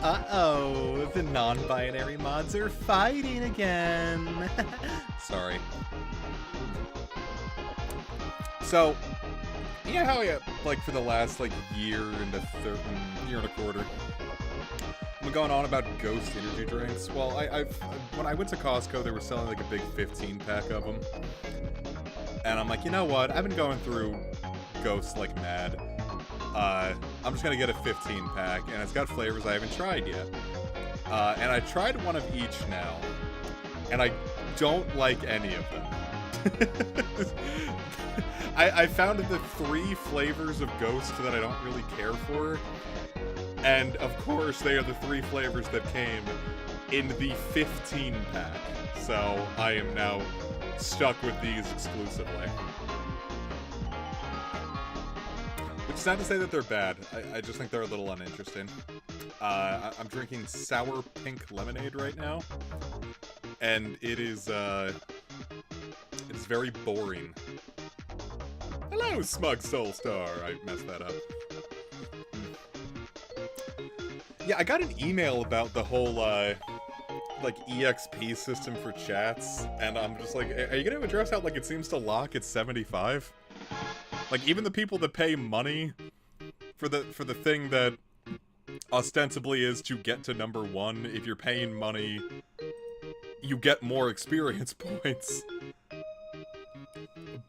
Uh-oh, the non-binary mods are fighting again. Sorry. So, yeah, how like for the last year and year and a quarter, I'm going on about Ghost energy drinks. Well, when I went to Costco, they were selling like a big 15-pack of them, and I'm like, you know what? I've been going through Ghost like mad. I'm just gonna get a 15-pack, and it's got flavors I haven't tried yet. And I tried one of each now, and I don't like any of them. I found the 3 flavors of Ghost that I don't really care for, and of course they are the 3 flavors that came in the 15-pack, so I am now stuck with these exclusively. Which is not to say that they're bad, I just think they're a little uninteresting. I'm drinking sour pink lemonade right now, and it's very boring. Hello, Smug Soulstar! I messed that up. Yeah, I got an email about the whole, EXP system for chats, and I'm just like, are you gonna address how, it seems to lock at 75? Even the people that pay money for the thing that ostensibly is to get to number 1, if you're paying money, you get more experience points.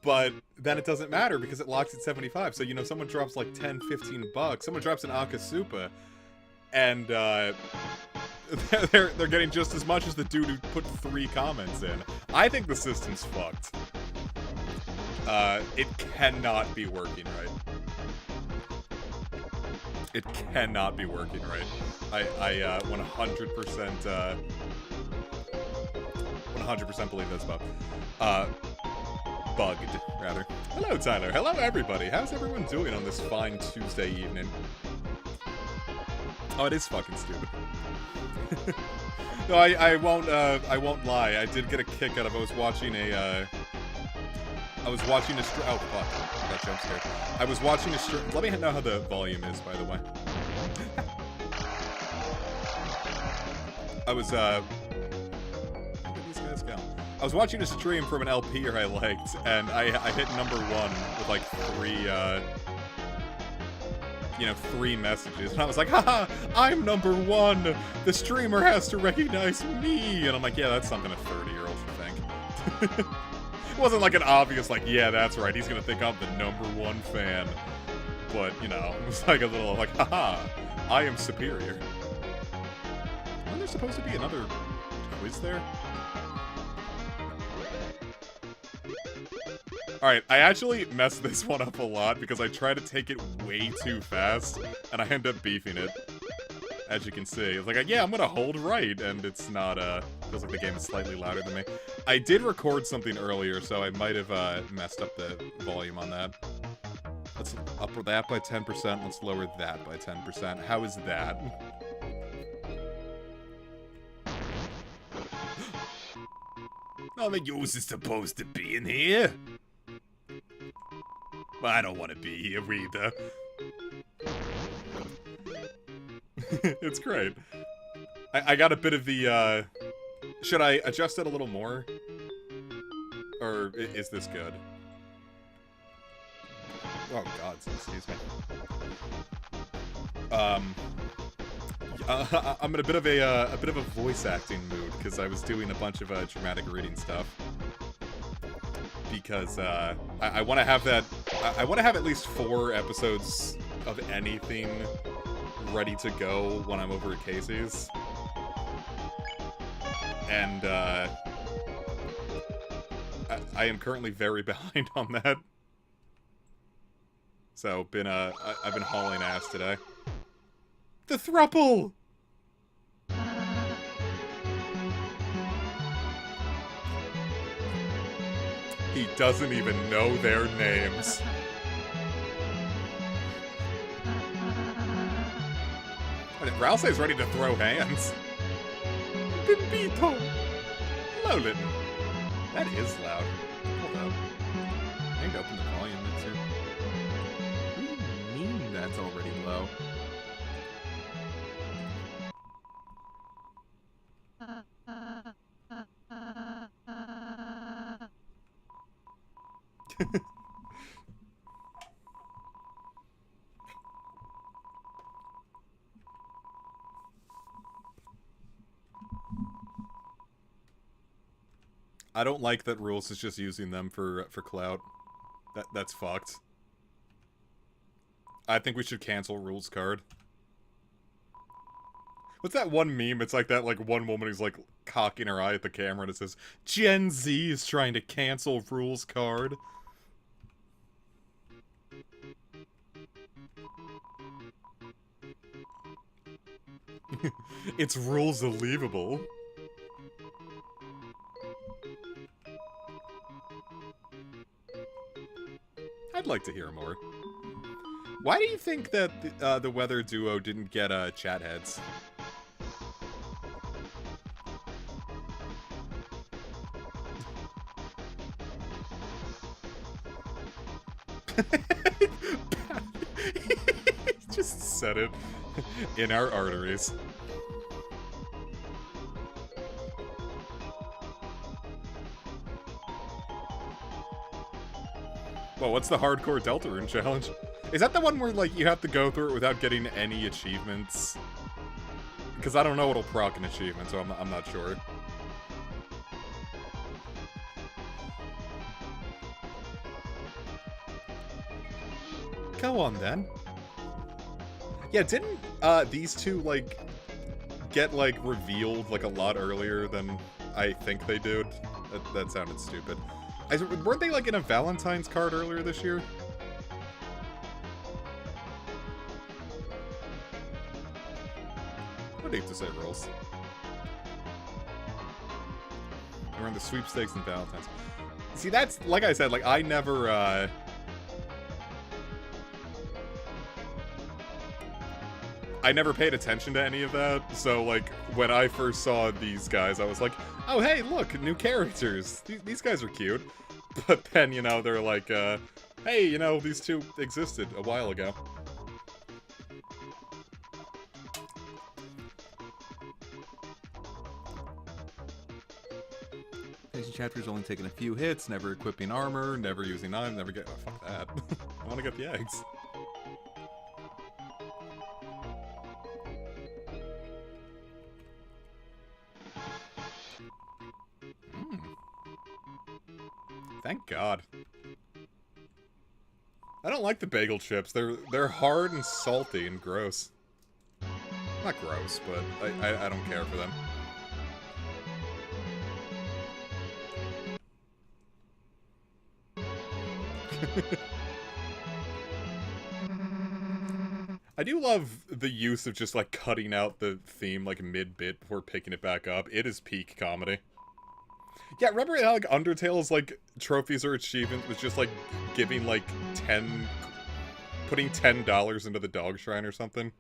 But then it doesn't matter because it locks at 75. So, someone drops 10, 15 bucks, someone drops an Akasupa, and they're getting just as much as the dude who put 3 comments in. I think the system's fucked. It cannot be working right. It cannot be working right. I 100% believe this, Bob. Bugged, rather. Hello, Tyler. Hello, everybody. How's everyone doing on this fine Tuesday evening? Oh, it is fucking stupid. No, I won't lie. I did get a kick out of I was watching a oh, fuck. I got jump scared. I was watching a stream. Let me know how the volume is, by the way. I was, where did these guys go? I was watching a stream from an LPer I liked, and I hit number 1 with, 3 messages. And I was like, haha, I'm number 1! The streamer has to recognize me! And I'm like, yeah, that's something a 30-year-old should think. It wasn't an obvious, yeah, that's right, he's gonna think I'm the number 1 fan. But, it was a little, haha, I am superior. Wasn't there supposed to be another quiz there? Alright, I actually messed this one up a lot because I try to take it way too fast, and I end up beefing it. As you can see, it's yeah, I'm gonna hold right, and it's not, feels like the game is slightly louder than me. I did record something earlier, so I might have, messed up the volume on that. Let's up that by 10%, let's lower that by 10%. How is that? Oh, the use is supposed to be in here. But I don't want to be here either. It's great. I got a bit of the, should I adjust it a little more? Or is this good? Oh god, excuse me. I'm in a bit of a voice acting mood, because I was doing a bunch of, dramatic reading stuff. Because, I want to have that, I want to have at least 4 episodes of anything ready to go when I'm over at Casey's. And, I am currently very behind on that. So, I've been hauling ass today. The thruple! He doesn't even know their names. Ralsei's ready to throw hands. Bimbito! Hello, Litton. That is loud. Hold up. I need to open the volume mixer. What do you mean that's already low? I don't like that Rules is just using them for clout. That's fucked. I think we should cancel Rules card. What's that one meme? It's like that one woman who's like cocking her eye at the camera and it says, Gen Z is trying to cancel Rules card. It's Rules believable. I'd like to hear more. Why do you think that the Weather Duo didn't get chat heads? Just said it in our arteries. Well, what's the hardcore Deltarune challenge? Is that the one where, like, you have to go through it without getting any achievements? Because I don't know what'll proc an achievement, so I'm not sure. Go on, then. Yeah, didn't, these two, like, get, like, revealed, like, a lot earlier than I think they did? That sounded stupid. Weren't they, like, in a Valentine's card earlier this year? I'd hate to say Rules. We're in the sweepstakes and Valentine's. See, that's, like I said, like, I never, I never paid attention to any of that, so, like, when I first saw these guys, I was like, oh, hey, look, new characters. These guys are cute. But then, you know, they're like, hey, you know, these two existed a while ago. Finishing chapters only taking a few hits, never equipping armor, never using items, never get... Oh, fuck that. I want to get the eggs. Thank God. I don't like the bagel chips. They're hard and salty and gross. Not gross, but I don't care for them. I do love the use of just, like, cutting out the theme, like, mid-bit before picking it back up. It is peak comedy. Yeah, remember how, like, Undertale's, like, trophies or achievements was just, like, giving, like, putting $10 into the dog shrine or something?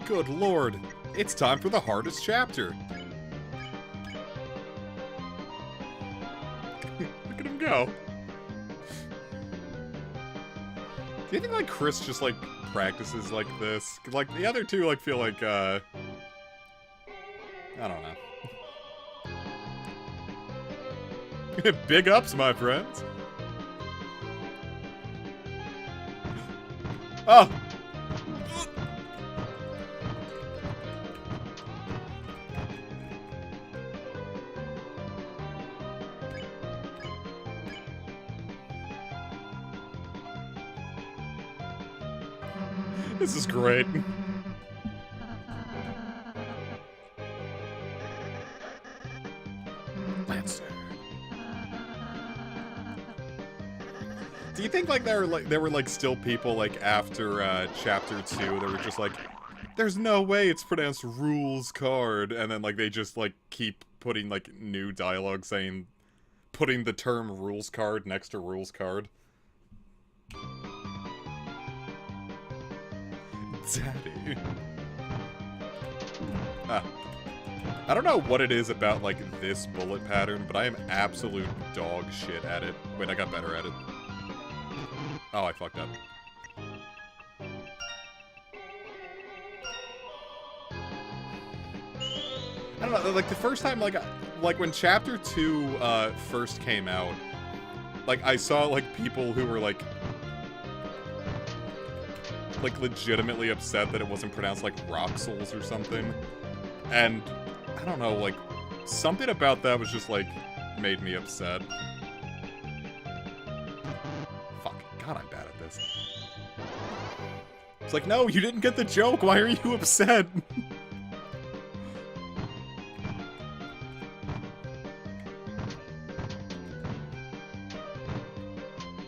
Good lord, it's time for the hardest chapter. Look at him go. Do you think, like, Chris just, like, practices like this? 'Cause, like, the other two, like, feel like, I don't know. Big ups, my friends. Oh! This is great. Lancer. Do you think, like, there were like still people, like, after chapter 2 that were just like, there's no way it's pronounced rules card, and then, like, they just, like, keep putting, like, new dialogue saying, putting the term rules card next to rules card? Daddy. Ah. I don't know what it is about, like, this bullet pattern, but I am absolute dog shit at it. Wait, I got better at it. Oh, I fucked up. I don't know, like, the first time, like when Chapter 2, first came out, like, I saw, like, people who were, like, legitimately upset that it wasn't pronounced, like, Roxels or something. And, I don't know, like, something about that was just, like, made me upset. Fuck. God, I'm bad at this. It's like, no, you didn't get the joke! Why are you upset?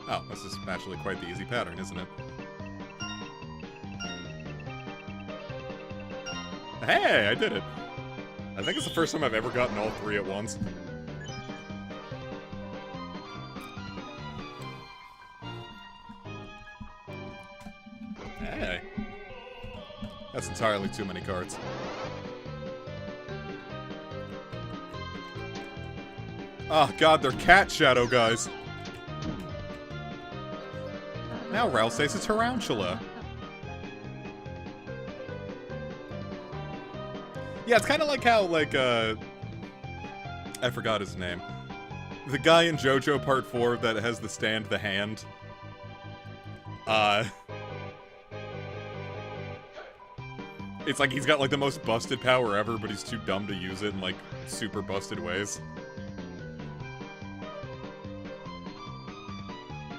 Oh, this is actually quite the easy pattern, isn't it? Hey, I did it! I think it's the first time I've ever gotten all three at once. Hey. That's entirely too many cards. Oh god, they're cat shadow guys. Now Ralph says it's Tarantula. Yeah, it's kind of like how, like, I forgot his name. The guy in JoJo Part 4 that has the stand the hand. It's like he's got, like, the most busted power ever, but he's too dumb to use it in, like, super busted ways.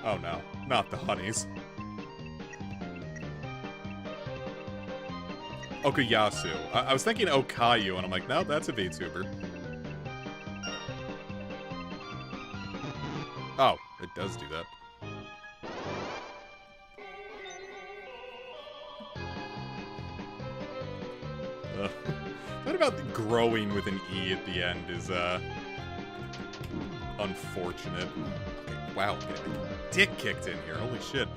Oh no, not the honeys. Okuyasu. I was thinking Okayu, and I'm like, no, that's a VTuber. Oh, it does do that. What about growing with an E at the end is, unfortunate. Okay, wow, getting my dick kicked in here, holy shit.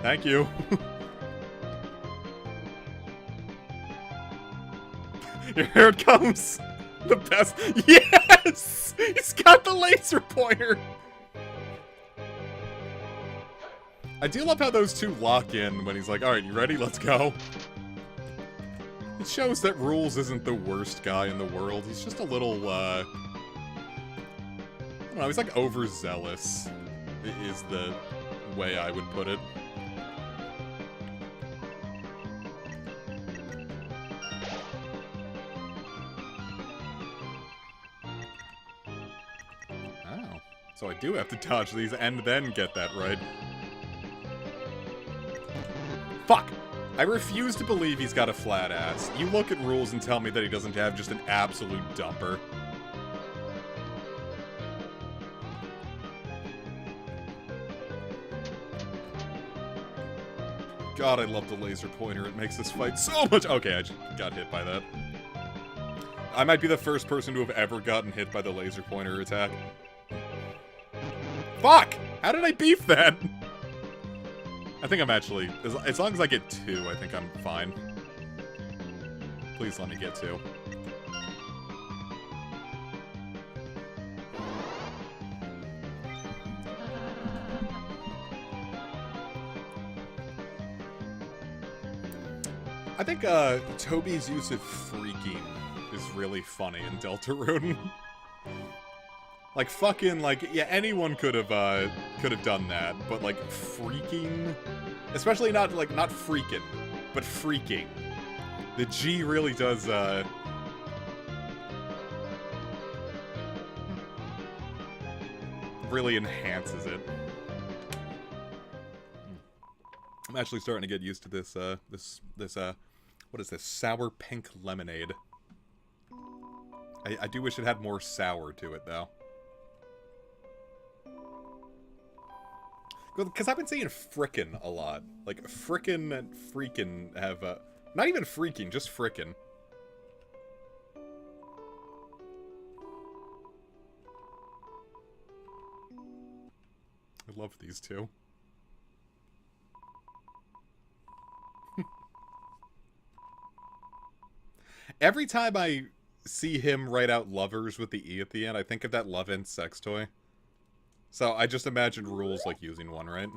Thank you. Here it comes. The best. Yes! He's got the laser pointer. I do love how those two lock in when he's like, alright, you ready? Let's go. It shows that Rules isn't the worst guy in the world. He's just a little, I don't know, he's like overzealous, is the way I would put it. Oh, so I do have to dodge these and then get that right. Fuck! I refuse to believe he's got a flat ass. You look at Rules and tell me that he doesn't have just an absolute dumper. God, I love the laser pointer. It makes this fight so much— okay, I just got hit by that. I might be the first person to have ever gotten hit by the laser pointer attack. Fuck! How did I beef that? I think I'm actually— as long as I get 2, I think I'm fine. Please let me get 2. I think, Toby's use of freaking is really funny in Deltarune. Like, fucking, like, yeah, anyone could have done that, but, like, freaking? Especially not, like, not freaking, but freaking. The G really does, really enhances it. I'm actually starting to get used to this, what is this? Sour pink lemonade. I do wish it had more sour to it, though. Because I've been saying frickin' a lot. Like, frickin' and freakin' have, not even freaking, just frickin'. I love these two. Every time I see him write out lovers with the E at the end, I think of that Love and sex toy. So I just imagined rules like using one, right?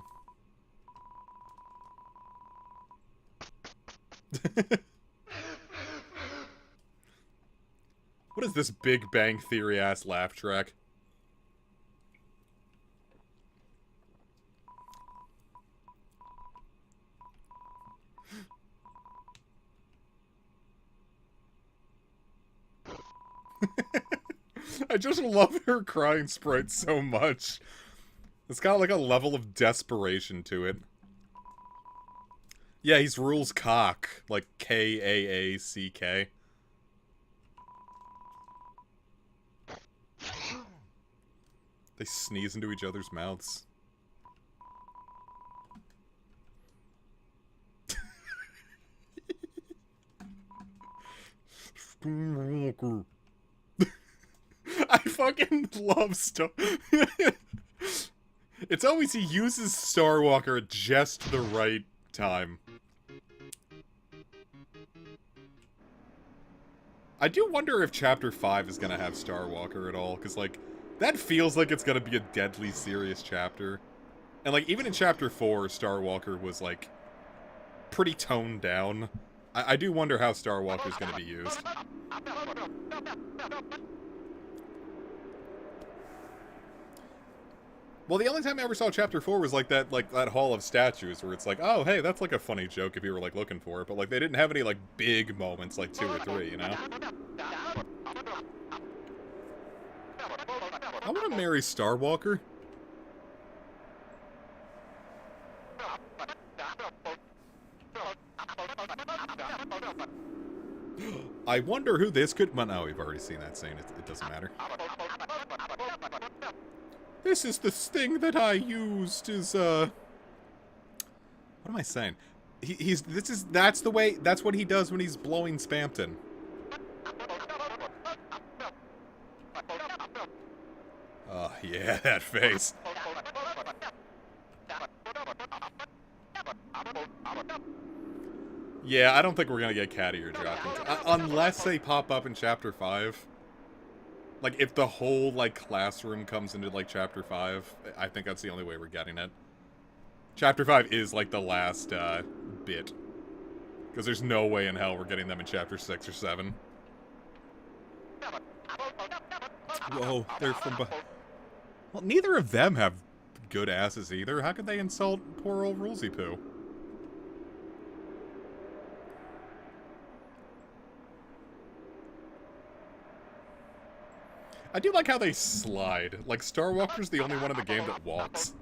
What is this Big Bang Theory ass laugh track? I just love her crying sprite so much. It's got like a level of desperation to it. Yeah, he's Rules Cock. Like K-A-A-C-K. They sneeze into each other's mouths. I fucking love stuff. It's always he uses Starwalker at just the right time. I do wonder if Chapter 5 is gonna have Starwalker at all, because, like, that feels like it's gonna be a deadly serious chapter. And, like, even in Chapter 4, Starwalker was, like, pretty toned down. I do wonder how Starwalker's gonna be used. Well, the only time I ever saw Chapter 4 was, like, that Hall of Statues, where it's like, oh, hey, that's, like, a funny joke if you were, like, looking for it. But, like, they didn't have any, like, big moments, like 2 or 3, you know? I want to marry Starwalker. I wonder who this could... Well, no, we've already seen that scene. It doesn't matter. This is the thing that I used is, What am I saying? That's the way... That's what he does when he's blowing Spampton. Oh, yeah, that face. Yeah, I don't think we're gonna get Catty or Jockey. Unless they pop up in Chapter 5. Like, if the whole, like, classroom comes into, like, Chapter 5, I think that's the only way we're getting it. Chapter 5 is, like, the last, bit. Because there's no way in hell we're getting them in Chapter 6 or 7. Whoa, they're from behind. Well, neither of them have good asses either. How could they insult poor old Rulesy Poo? I do like how they slide. Like, Starwalker's the only one in the game that walks.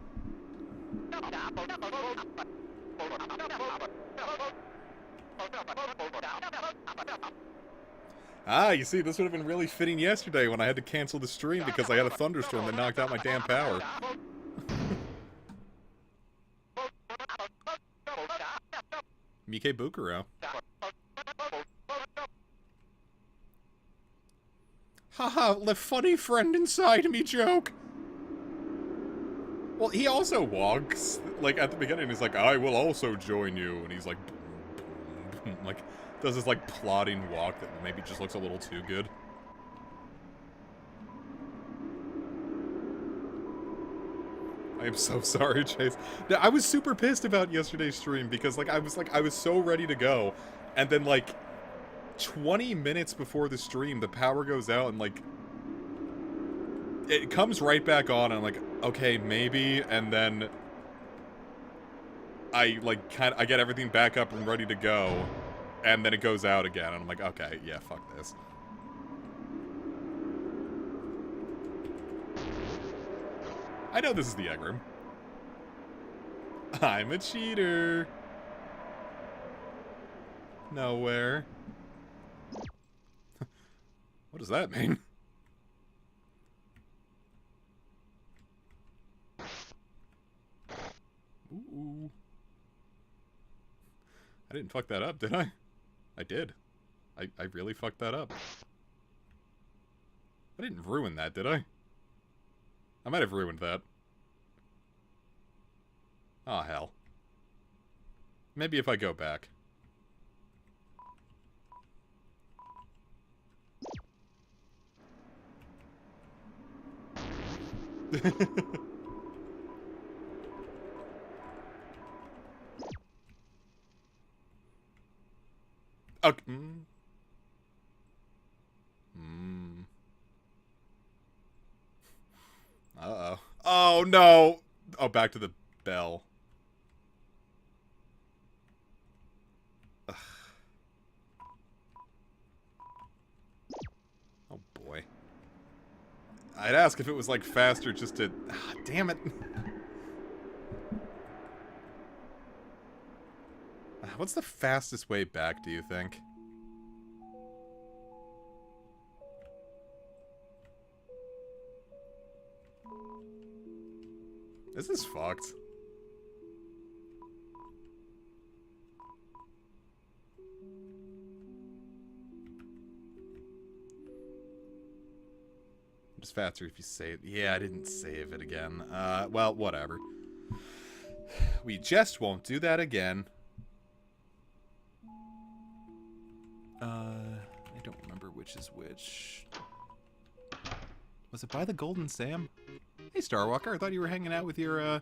Ah, you see, this would have been really fitting yesterday when I had to cancel the stream because I had a thunderstorm that knocked out my damn power. Mike Bukuro. Haha, the funny friend inside me joke. Well, he also walks. Like, at the beginning, he's like, I will also join you. And he's like, boom, boom, like, does this, like, plodding walk that maybe just looks a little too good. I am so sorry, Chase. I was super pissed about yesterday's stream because, like, I was so ready to go. And then, like, 20 minutes before the stream, the power goes out and, like, it comes right back on, and I'm like, okay, maybe, and then I, like, I get everything back up and ready to go, and then it goes out again, and I'm like, okay, yeah, fuck this. I know this is the egg room. I'm a cheater. Nowhere. What does that mean? Ooh. I didn't fuck that up, did I? I did. I really fucked that up. I didn't ruin that, did I? I might have ruined that. Oh, hell. Maybe if I go back. Okay. Uh-oh. Oh, no! Oh, back to the bell. Ugh. Oh, boy. I'd ask if it was, like, faster just to... Ah, damn it. What's the fastest way back, do you think? This is fucked. Just faster if you save... Yeah, I didn't save it again. Well, whatever. We just won't do that again. I don't remember which is which. Was it by the Golden Sam? Hey, Starwalker, I thought you were hanging out with your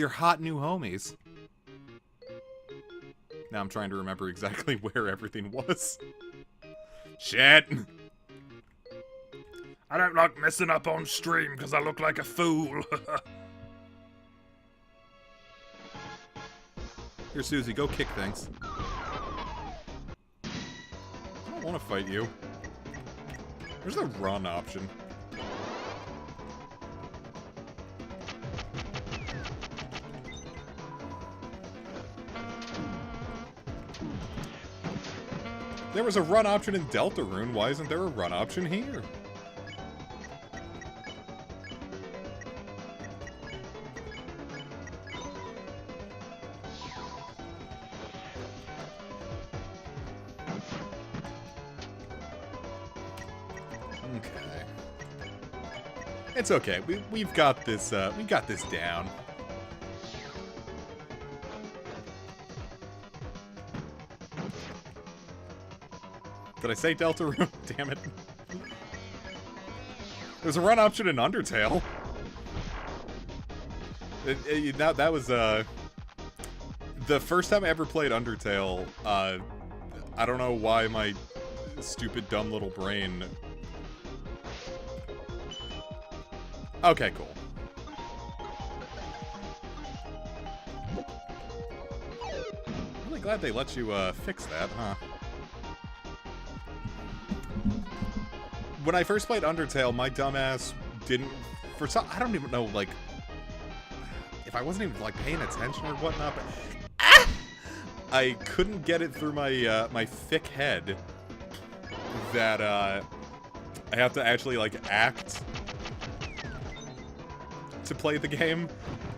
hot new homies. Now I'm trying to remember exactly where everything was. Shit! I don't like messing up on stream because I look like a fool. Here, Susie, go kick things. I don't want to fight you. There's the run option. There was a run option in Deltarune. Why isn't there a run option here? Okay. It's okay. We've got this down. Did I say Deltarune? Damn it. There's a run option in Undertale. That was, the first time I ever played Undertale, I don't know why my stupid, dumb little brain... Okay, cool. I'm really glad they let you, fix that, huh? When I first played Undertale, my dumbass didn't... For some... I don't even know, like... If I wasn't even, like, paying attention or whatnot, but... Ah! I couldn't get it through my, my thick head that, I have to actually, like, act to play the game.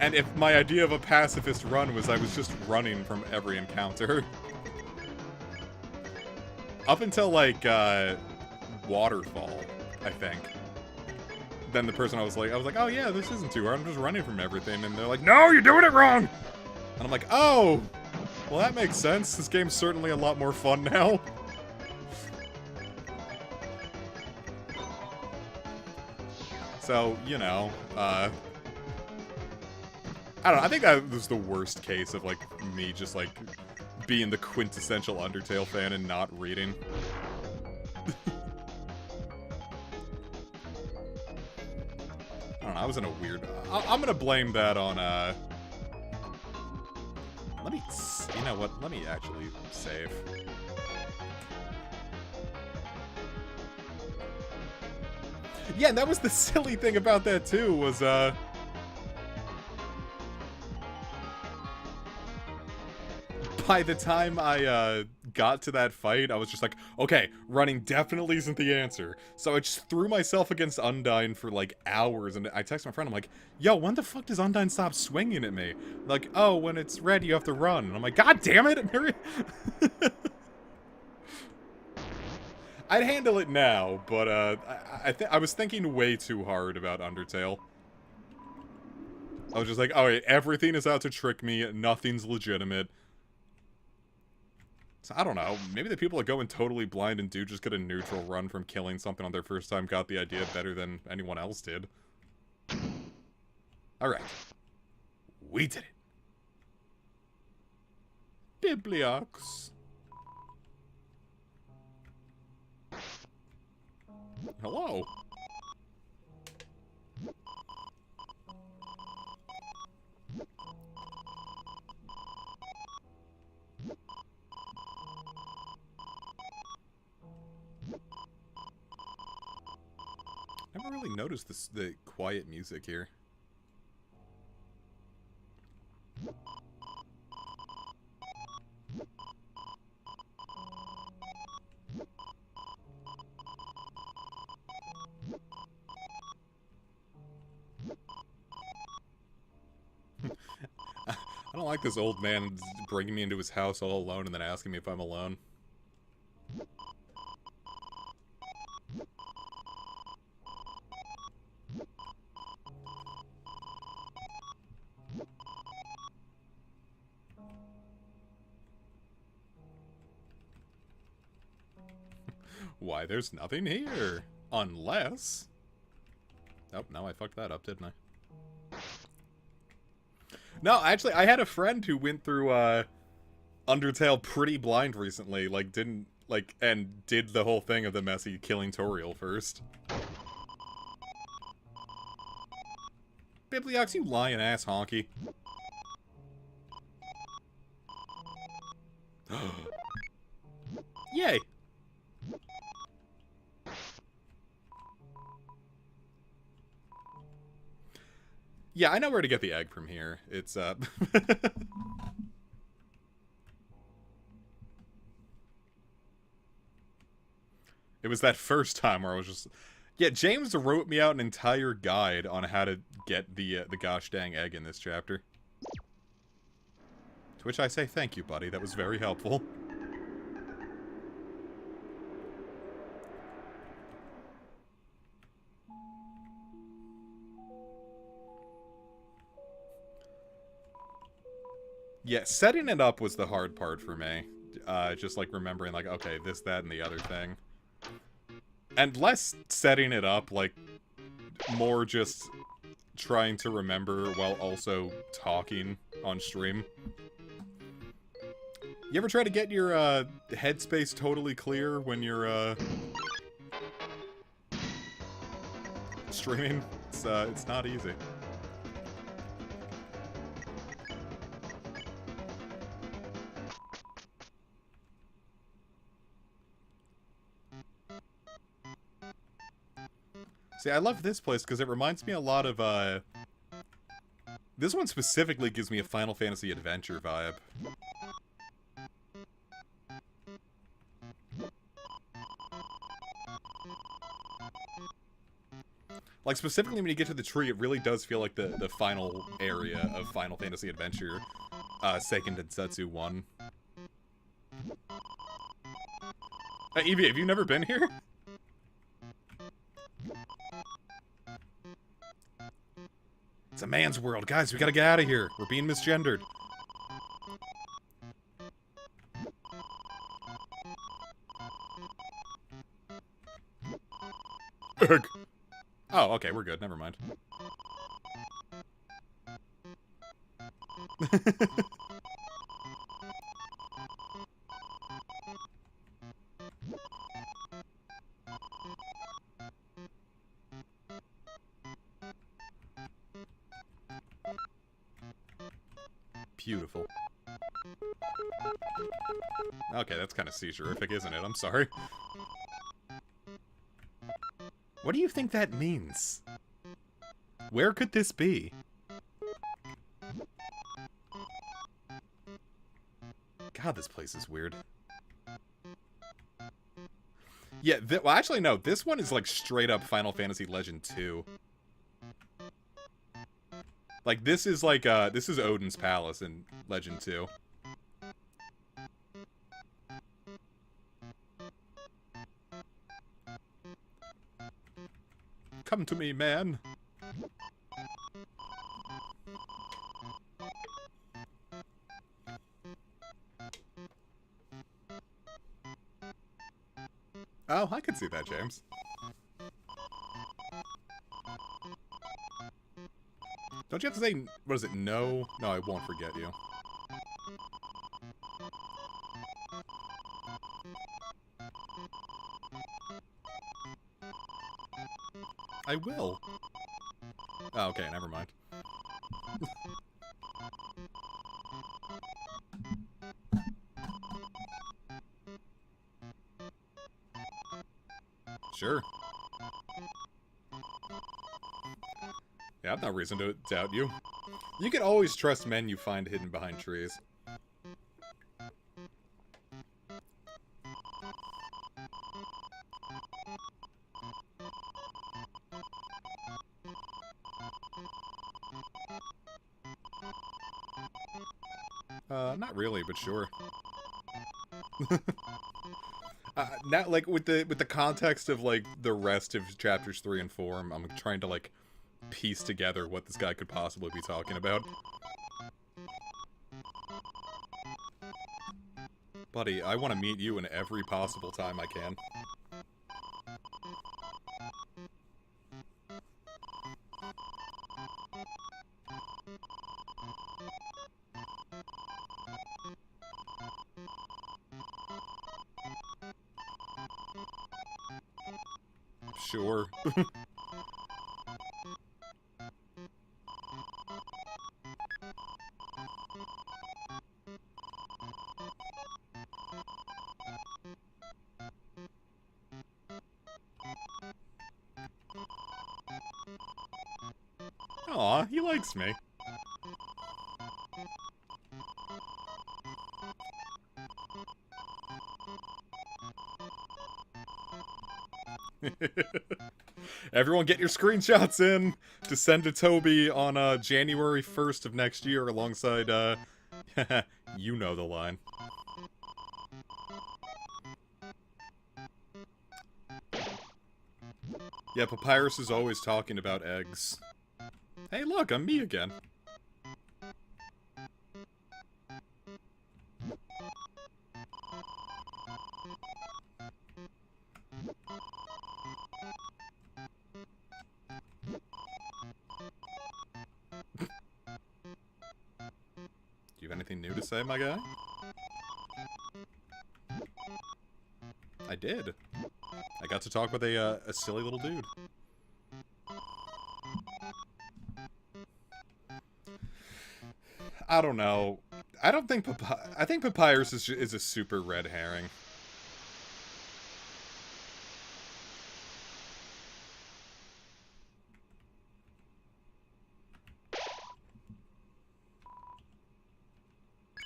And if my idea of a pacifist run was I was just running from every encounter. Up until, like, Waterfall, I think. Then the person I was like, oh yeah, this isn't too hard, I'm just running from everything, and they're like, no, you're doing it wrong! And I'm like, oh, well that makes sense, this game's certainly a lot more fun now. So, you know, I don't know, I think that was the worst case of, like, me just, like, being the quintessential Undertale fan and not reading. I don't know, I was in a weird... I'm gonna blame that on, let me... You know what? Let me actually save. Yeah, and that was the silly thing about that, too, was, by the time I, got to that fight, I was just like, okay, running definitely isn't the answer. So I just threw myself against Undyne for, like, hours, and I texted my friend, I'm like, yo, when the fuck does Undyne stop swinging at me? Like, oh, when it's red, you have to run. And I'm like, god damn it! I'd handle it now, but, I was thinking way too hard about Undertale. I was just like, oh, wait, everything is out to trick me, nothing's legitimate. So, I don't know, maybe the people that go in totally blind and do just get a neutral run from killing something on their first time got the idea better than anyone else did. Alright. We did it. Bibliox. Hello. Never really noticed the quiet music here. I don't like this old man bringing me into his house all alone and then asking me if I'm alone. Why, there's nothing here. Unless... Oh, now I fucked that up, didn't I? No, actually, I had a friend who went through, Undertale pretty blind recently. Like, didn't... Like, and did the whole thing of the messy killing Toriel first. Bibliox, you lying ass honky. Yay! Yeah, I know where to get the egg from here. It's, It was that first time where I was just... Yeah, James wrote me out an entire guide on how to get the gosh dang egg in this chapter. To which I say thank you, buddy. That was very helpful. Yeah, setting it up was the hard part for me. Just, like, remembering, like, okay, this, that, and the other thing. And less setting it up, like, more just trying to remember while also talking on stream. You ever try to get your, headspace totally clear when you're, streaming? It's not easy. See, I love this place because it reminds me a lot of, this one specifically gives me a Final Fantasy Adventure vibe. Like, specifically when you get to the tree, it really does feel like the final area of Final Fantasy Adventure, Seiken Densetsu 1. Evie, have you never been here? It's a man's world. Guys, we gotta get out of here. We're being misgendered. Egg. Oh, okay, we're good. Never mind. Beautiful. Okay, that's kind of seizure-ific, isn't it? I'm sorry. What do you think that means? Where could this be? God, this place is weird. Yeah, well, actually, no. This one is, like, straight up Final Fantasy Legend 2. Like, this is, like, this is Odin's Palace in Legend 2. Come to me, man. Oh, I can see that, James. Don't you have to say, what is it, no? No, I won't forget you. I will. Oh, okay, never mind. Sure. Yeah, I've no reason to doubt you. You can always trust men you find hidden behind trees. Not really, but sure. Now, like, with the context of, like, the rest of chapters 3 and 4, I'm trying to, like, piece together what this guy could possibly be talking about. Buddy, I want to meet you in every possible time I can. Sure. Aw, he likes me. Everyone get your screenshots in to send to Toby on January 1st of next year alongside, you know the line. Yeah, Papyrus is always talking about eggs. Hey look, I'm me again. Do you have anything new to say, my guy? I did. I got to talk with a silly little dude. I don't know. I don't think I think Papyrus is a super red herring.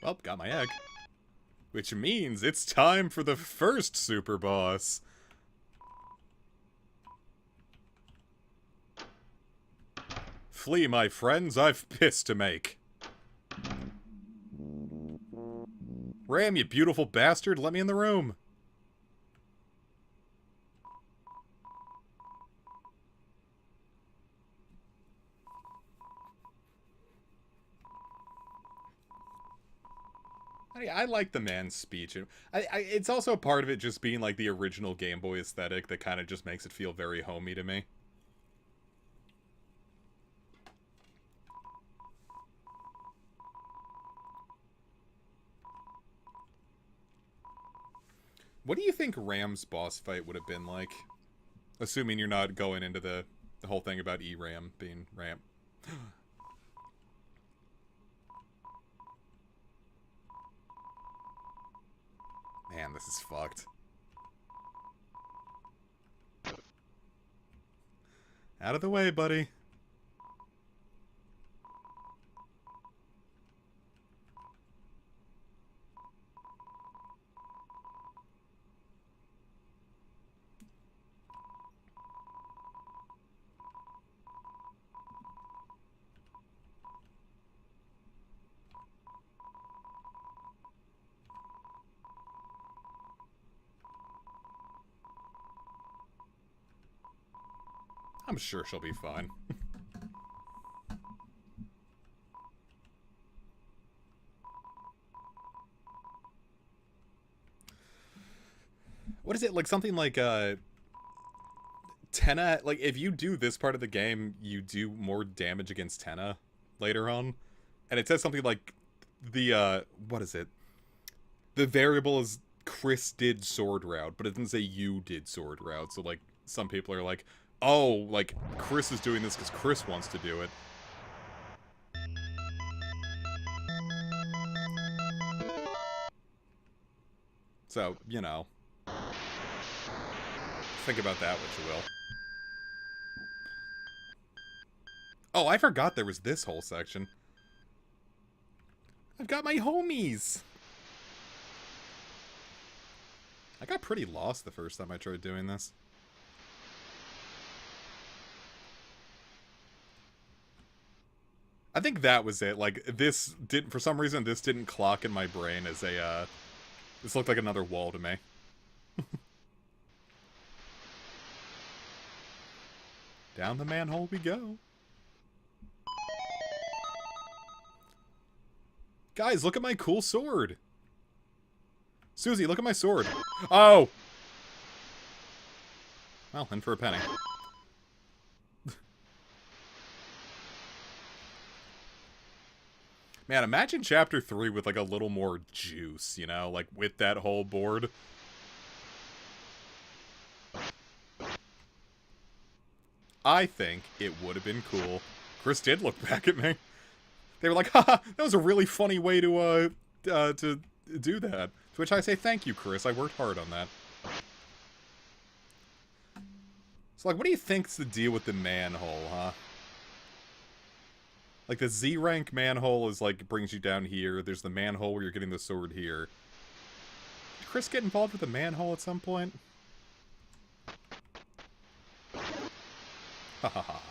Well, got my egg. Which means it's time for the first super boss. Flee, my friends, I've piss to make. Ram, you beautiful bastard, let me in the room. I like the man's speech. It's also a part of it just being like the original Game Boy aesthetic that kind of just makes it feel very homey to me. What do you think Ram's boss fight would have been like? Assuming you're not going into the whole thing about E-Ram being Ram. Man, this is fucked. Out of the way, buddy. I'm sure she'll be fine. What is it, like something like, Tenna, like, if you do this part of the game, you do more damage against Tenna. later on, and it says something like the what is it? The variable is Chris did sword route, but it doesn't say you did sword route. So like some people are like, oh, like Chris is doing this because Chris wants to do it. So, you know, think about that what you will. Oh, I forgot there was this whole section. I've got my homies! I got pretty lost the first time I tried doing this. I think that was it. Like, this didn't, for some reason, this didn't clock in my brain as a, this looked like another wall to me. Down the manhole we go. Guys, look at my cool sword. Susie, look at my sword. Oh! Well, in for a penny. Man, imagine Chapter 3 with, like, a little more juice, you know? Like, with that whole board. I think it would have been cool. Chris did look back at me. They were like, haha, that was a really funny way to do that. To which I say, thank you, Chris. I worked hard on that. So, like, what do you think's the deal with the manhole, huh? Like, the Z-rank manhole is, like, brings you down here. There's the manhole where you're getting the sword here. Did Chris get involved with the manhole at some point? Ha ha ha.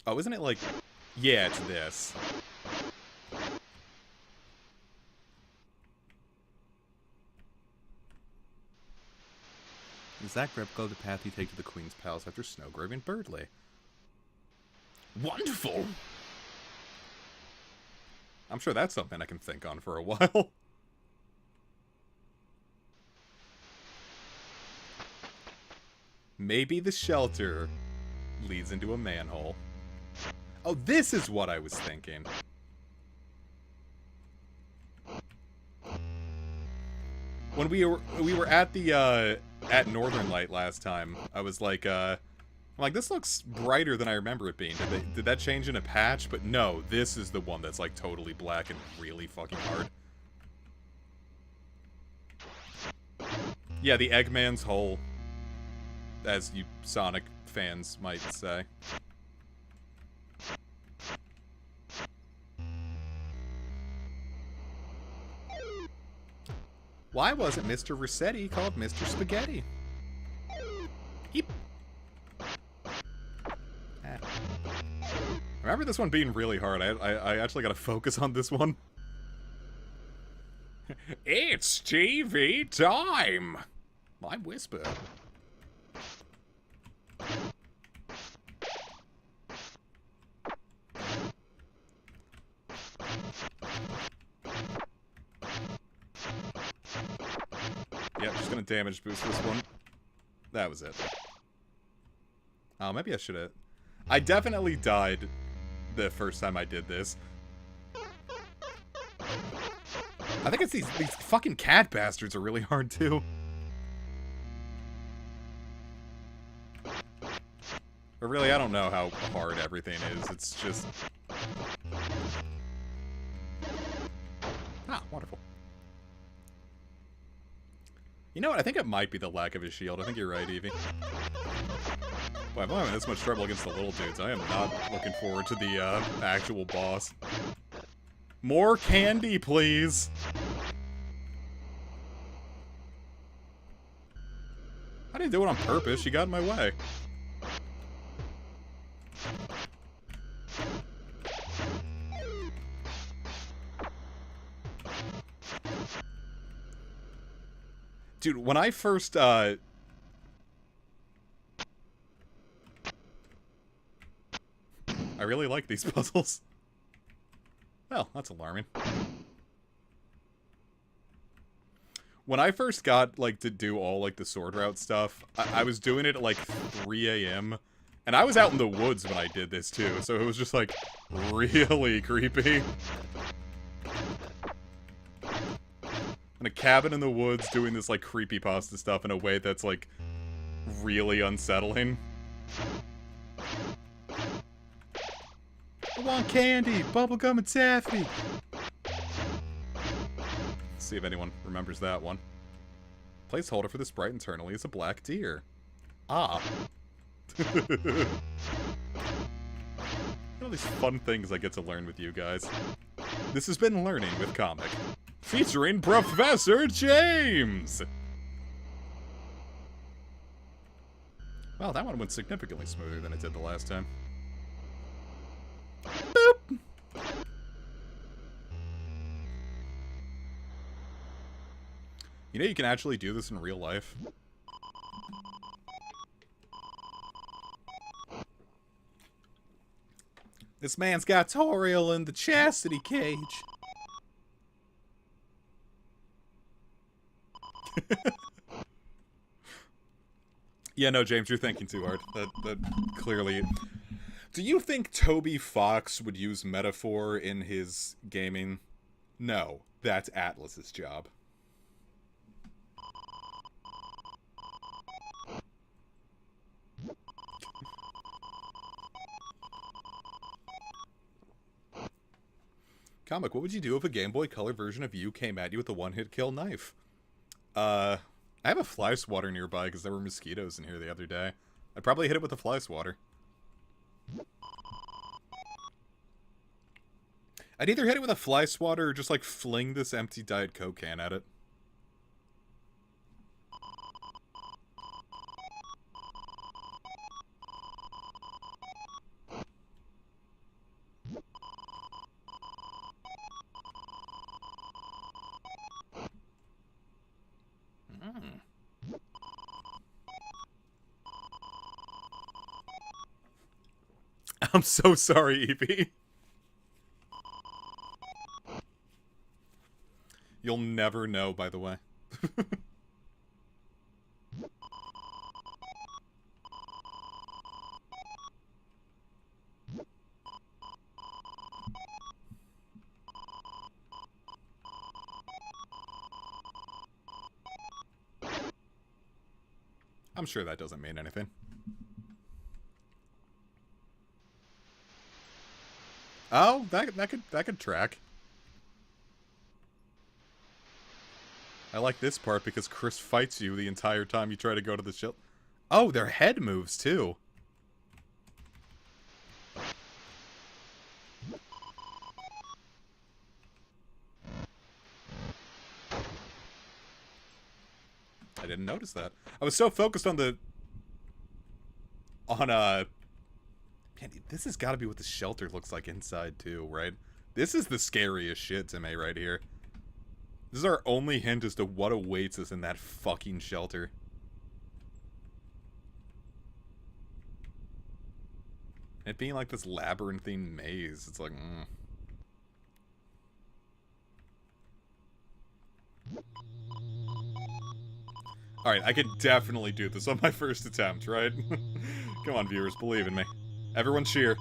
Oh, isn't it like... Yeah, it's this. Is that Grepko the path you take to the Queen's Palace after Snowgrave and Birdley? Wonderful! I'm sure that's something I can think on for a while. Maybe the shelter leads into a manhole. Oh, this is what I was thinking. When we were at the at Northern Light last time, I was like, I'm like, this looks brighter than I remember it being. Did that change in a patch? But no, this is the one that's like totally black and really fucking hard. Yeah, the Eggman's hole, as you Sonic fans might say. Why wasn't Mr. Rossetti called Mr. Spaghetti? Eep. Ah. Remember this one being really hard. I actually gotta focus on this one. It's TV time! My whisper. Yep, just gonna damage boost this one. That was it. Oh, maybe I should have... I definitely died the first time I did this. I think it's these fucking cat bastards are really hard, too. But really, I don't know how hard everything is. It's just... Ah, wonderful. You know what? I think it might be the lack of his shield. I think you're right, Evie. Boy, I'm having this much trouble against the little dudes. I am not looking forward to the actual boss. More candy, please! I didn't do it on purpose. She got in my way. Dude, when I first, I really like these puzzles. Well, that's alarming. When I first got, like, to do all, like, the sword route stuff, I was doing it at, like, 3 a.m., and I was out in the woods when I did this, too, so it was just, like, really creepy. In a cabin in the woods doing this, like, creepypasta stuff in a way that's, like, really unsettling. I want candy, bubblegum, and taffy. Let's see if anyone remembers that one. Placeholder for the sprite internally is a black deer. Ah. All these fun things I get to learn with you guys. This has been Learning with Comic, featuring Professor James! Well, that one went significantly smoother than it did the last time. Boop! You know you can actually do this in real life? This man's got Toriel in the chastity cage. Yeah, no, James, you're thinking too hard. That clearly... Do you think Toby Fox would use metaphor in his gaming? No, that's Atlas's job. Comic, what would you do if a Game Boy Color version of you came at you with a one-hit kill knife? I have a fly swatter nearby because there were mosquitoes in here the other day. I'd probably hit it with a fly swatter. I'd either hit it with a fly swatter or just, like, fling this empty Diet Coke can at it. I'm so sorry, Evie. You'll never know, by the way. I'm sure that doesn't mean anything. Oh, that could track. I like this part because Chris fights you the entire time you try to go to the shield. Oh, their head moves too. I didn't notice that. I was so focused on the... Man, this has got to be what the shelter looks like inside too, right? This is the scariest shit to me right here. This is our only hint as to what awaits us in that fucking shelter. It being like this labyrinthine maze, it's like, Alright, I could definitely do this on my first attempt, right? Come on, viewers, believe in me. Everyone cheer.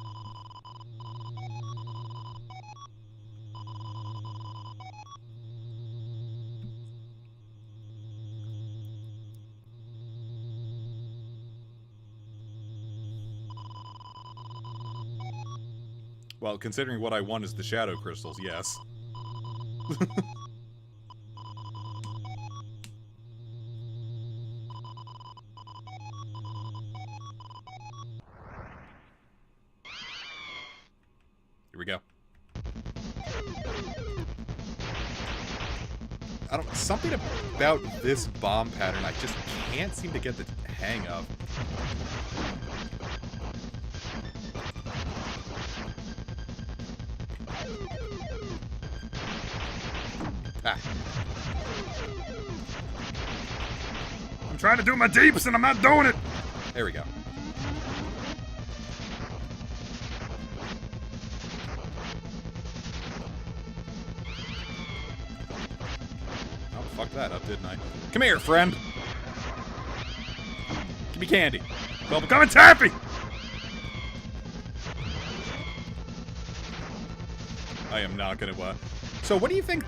Well, considering what I want is the shadow crystals, yes. Here we go. Something about this bomb pattern I just can't seem to get the hang of. Ah. I'm trying to do my deeps and I'm not doing it! There we go. that up, didn't I? Come here, friend. Give me candy. Bubblegum and taffy! I am not gonna, So what do you think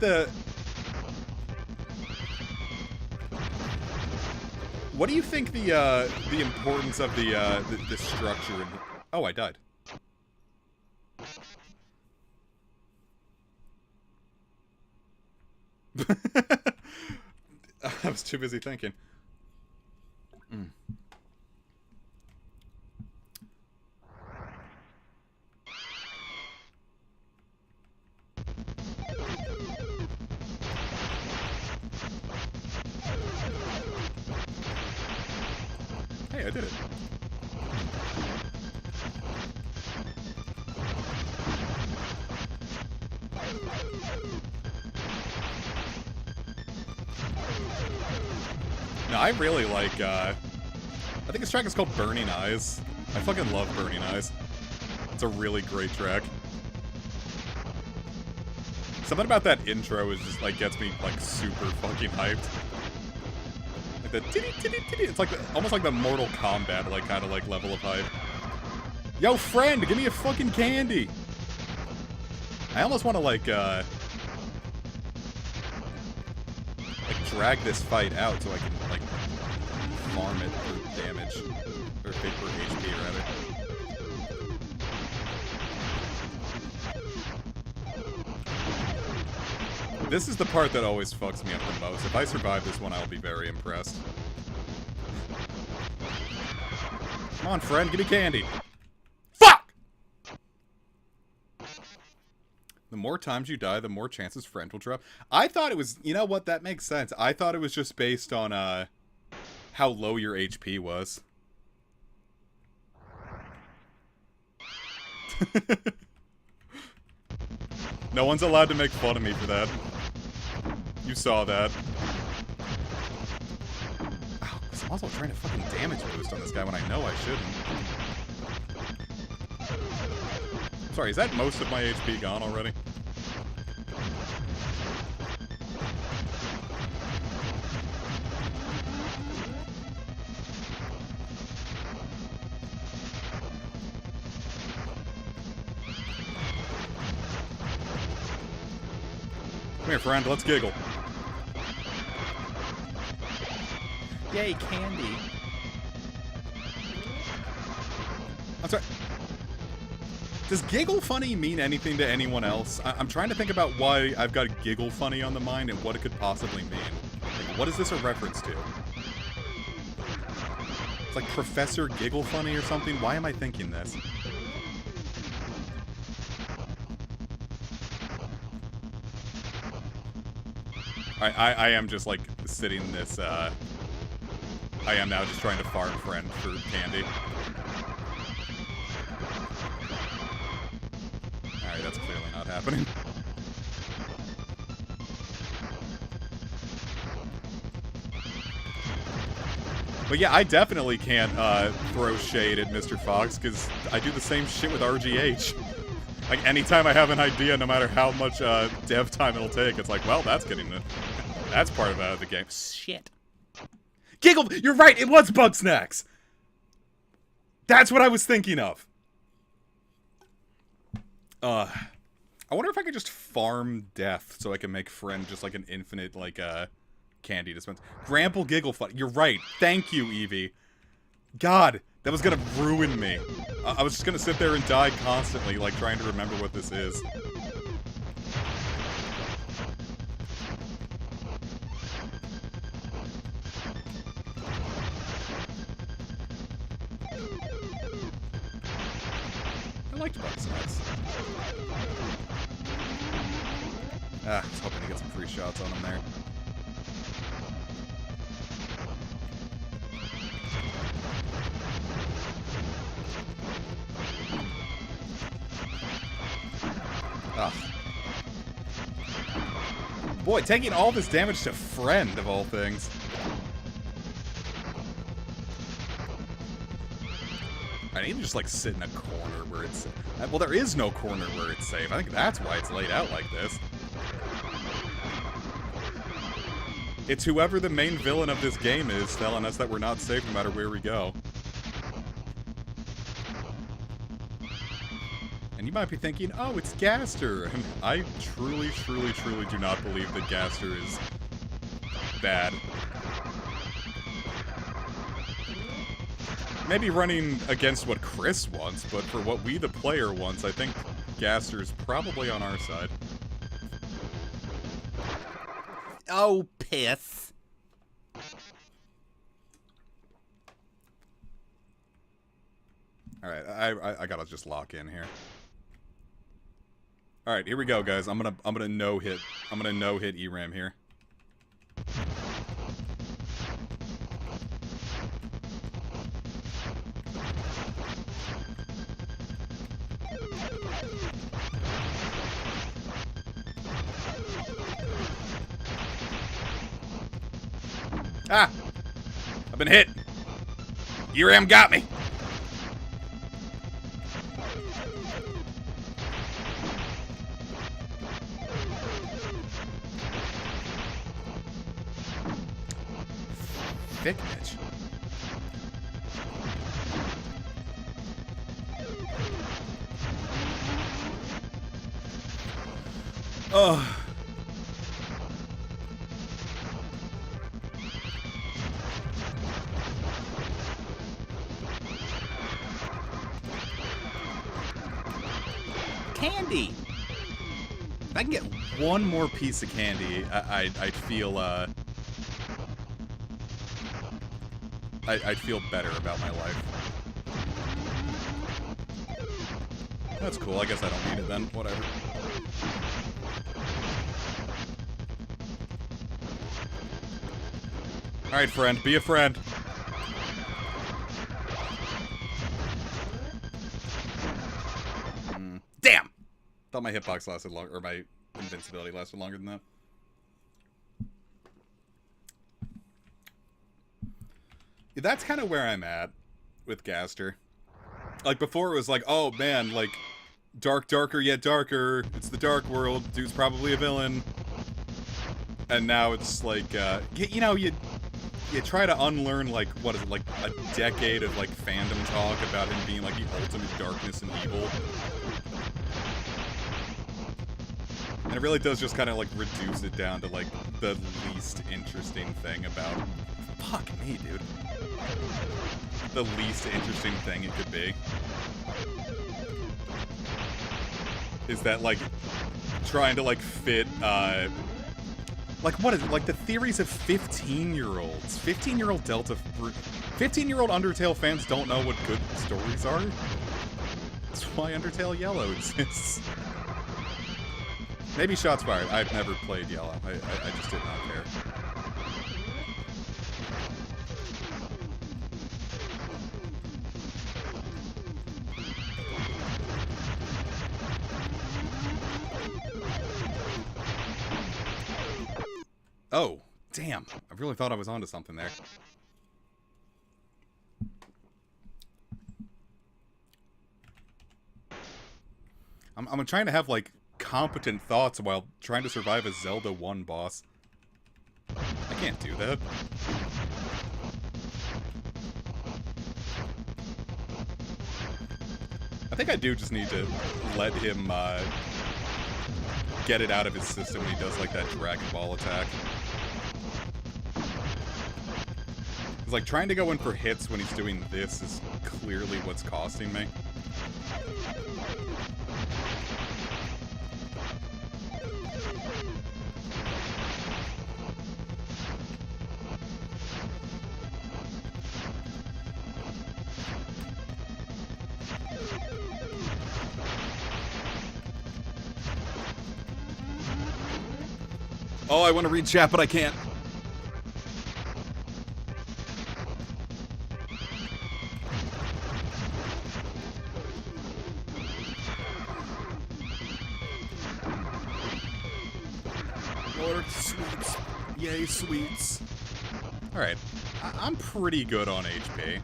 What do you think the importance of the structure in... Oh, I died. I was too busy thinking. Hey, I did it. No, I really like, I think this track is called Burning Eyes. I fucking love Burning Eyes. It's a really great track. Something about that intro is just, like, gets me, like, super fucking hyped. Like the titty titty titty. It's like almost like the Mortal Kombat, like, kind of, like, level of hype. Yo, friend, give me a fucking candy! I almost want to, like, drag this fight out so I can, like, farm it for damage. Or for HP, rather. This is the part that always fucks me up the most. If I survive this one, I'll be very impressed. Come on, friend, give me candy. Fuck! The more times you die, the more chances friend will drop. I thought it was... You know what? That makes sense. I thought it was just based on, how low your HP was. No one's allowed to make fun of me for that. You saw that. Oh, I'm also trying to fucking damage boost on this guy when I know I shouldn't. Sorry, is that most of my HP gone already? Come here, friend, let's giggle. Yay, candy. I'm sorry. Does giggle funny mean anything to anyone else? I'm trying to think about why I've got giggle funny on the mind and what it could possibly mean. Like, what is this a reference to? It's like Professor Giggle Funny or something? Why am I thinking this? I am just, like, sitting this, I am now just trying to farm friend for candy. Alright, that's clearly not happening. But yeah, I definitely can't, throw shade at Mr. Fox, because I do the same shit with RGH. Like, anytime I have an idea, no matter how much, dev time it'll take, it's like, well, that's getting the... That's part of the game. Shit. Giggle! You're right, it was Bug Snacks! That's what I was thinking of. I wonder if I could just farm death so I can make friend just like an infinite, like, candy dispense. Grample Giggle Fun. You're right. Thank you, Evie. God, that was gonna ruin me. I was just gonna sit there and die constantly, like, trying to remember what this is. I liked Bug Snacks. I was hoping to get some free shots on him there. Ugh. Boy, taking all this damage to friend, of all things. I need to just, like, sit in a corner where it's... Well, there is no corner where it's safe. I think that's why it's laid out like this. It's whoever the main villain of this game is telling us that we're not safe no matter where we go. And you might be thinking, oh, it's Gaster. And I truly, truly, truly do not believe that Gaster is bad. Maybe running against what Chris wants, but for what we, the player, wants, I think Gaster's probably on our side. Oh, piss. Alright, I gotta just lock in here. Alright, here we go, guys. I'm gonna no-hit. I'm gonna no-hit ERAM here. Ah! I've been hit! ERAM got me! Thick bitch. Oh. Candy. If I can get one more piece of candy, I'd feel, I'd feel better about my life. That's cool. I guess I don't need it then. Whatever. Alright, friend. Be a friend. Damn! Thought my hitbox lasted longer, or my invincibility lasted longer than that. Yeah, that's kind of where I'm at with Gaster. Like, before it was like, oh man, like, darker yet darker. It's the dark world. Dude's probably a villain. And now it's like, you know, you try to unlearn, like, what is it, like, a decade of, like, fandom talk about him being, like, the ultimate darkness and evil. And it really does just kind of, like, reduce it down to, like, the least interesting thing about... Fuck me, dude. The least interesting thing it could be. Is that, like, trying to, like, fit, like, what is it? Like, the theories of 15-year-olds. 15-year-old Delta... 15-year-old Undertale fans don't know what good stories are. That's why Undertale Yellow exists. Maybe shots fired. I've never played Yellow. I just did not care. Oh, damn. I really thought I was onto something there. I'm trying to have, like, competent thoughts while trying to survive a Zelda 1 boss. I can't do that. I think I do just need to let him, get it out of his system when he does, like, that Dragon Ball attack. It's like, trying to go in for hits when he's doing this is clearly what's costing me. Oh, I want to read chat, but I can't. Order sweets. Yay, sweets. Alright. I'm pretty good on HP.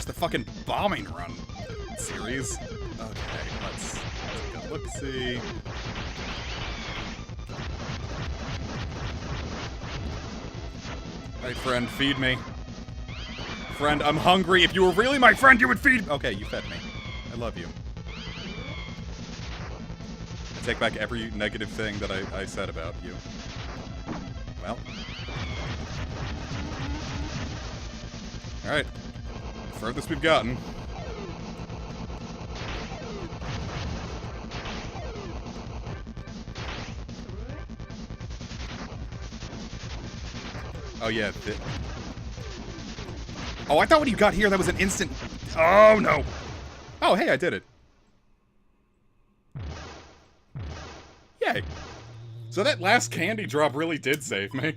the fucking bombing run series. Okay, let's take a look-see. Alright, friend, feed me. Friend, I'm hungry. If you were really my friend, you would feed... Okay, you fed me. I love you. I take back every negative thing that I said about you. Well. Alright. Furthest we've gotten. Oh, yeah. Oh, I thought when you got here, that was an instant... Oh, no. Oh, hey, I did it. Yay. So that last candy drop really did save me.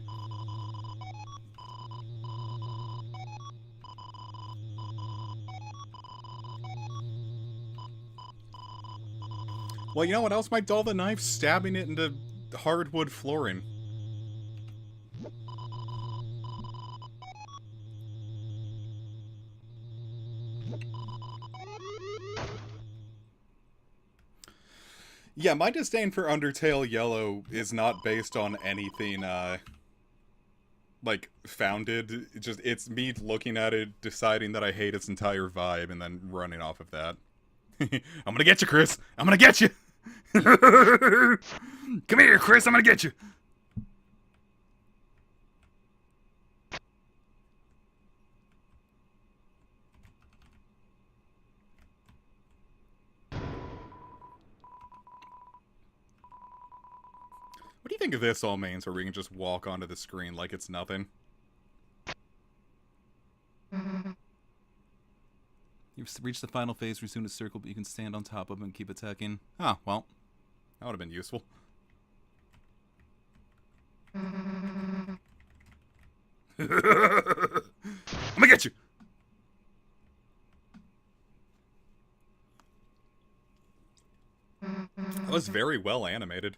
Well, you know what else might dull the knife? Stabbing it into hardwood flooring. Yeah, my disdain for Undertale Yellow is not based on anything, like, founded. It's me looking at it, deciding that I hate its entire vibe, and then running off of that. I'm gonna get you, Chris! I'm gonna get you! Come here, Chris, I'm gonna get you! What do you think of this all means, where we can just walk onto the screen like it's nothing? You've reached the final phase, resume the circle, but you can stand on top of it and keep attacking. Ah, well. That would have been useful. I'm gonna get you! That was very well animated.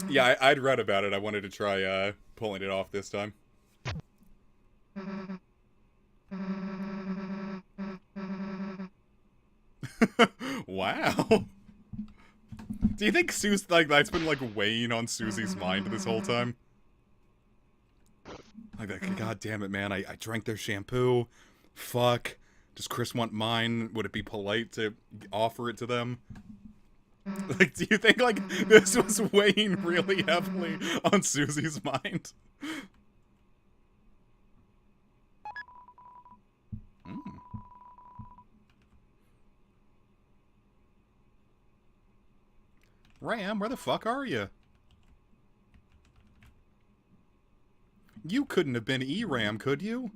Yeah, I'd read about it. I wanted to try pulling it off this time. Wow. Do you think that's been like weighing on Susie's mind this whole time? Like, God damn it, man! I drank their shampoo. Fuck. Does Chris want mine? Would it be polite to offer it to them? Like, do you think, like, this was weighing really heavily on Susie's mind? Ram, where the fuck are you? You couldn't have been E-Ram, could you?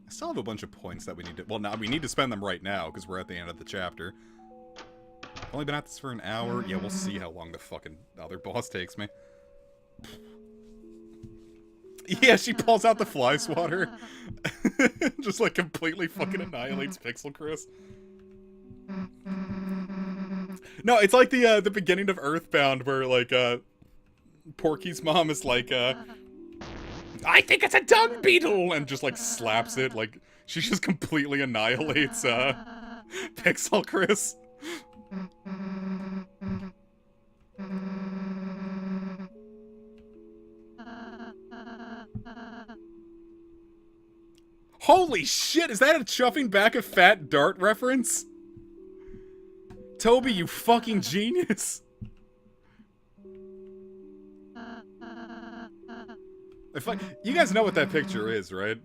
I still have a bunch of points that we need to... Well, now we need to spend them right now, because we're at the end of the chapter. Only been at this for an hour. Yeah, we'll see how long the fucking other boss takes me. Yeah, she pulls out the fly swatter. Just, like, completely fucking annihilates Pixel Chris. No, it's like the beginning of Earthbound, where, like, Porky's mom is like, I think it's a dung beetle! And just, like, slaps it. Like, she just completely annihilates, Pixel Chris. Holy shit, is that a chuffing back a fat dart reference? Toby, you fucking genius. You guys know what that picture is, right?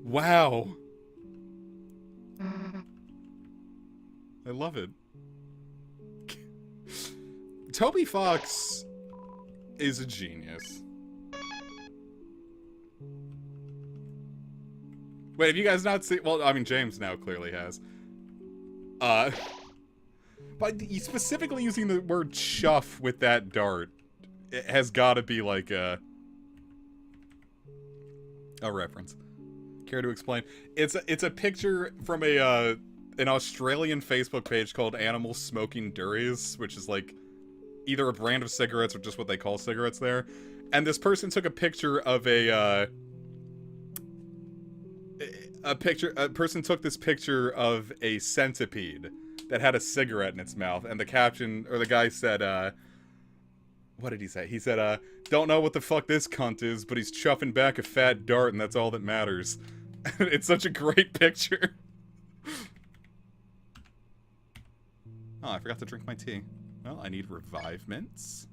Wow. I love it. Toby Fox is a genius. Wait, have you guys not seen... Well, I mean, James now clearly has. But specifically using the word chuff with that dart, it has got to be like a reference. Care to explain? It's a picture from a an Australian Facebook page called Animal Smoking Durries, which is like either a brand of cigarettes or just what they call cigarettes there. And this person took a picture of a person took this picture of a centipede that had a cigarette in its mouth, and the caption, or the guy said, what did he say? He said, don't know what the fuck this cunt is, but he's chuffing back a fat dart, and that's all that matters. It's such a great picture. Oh, I forgot to drink my tea. Well, I need Revive Mints.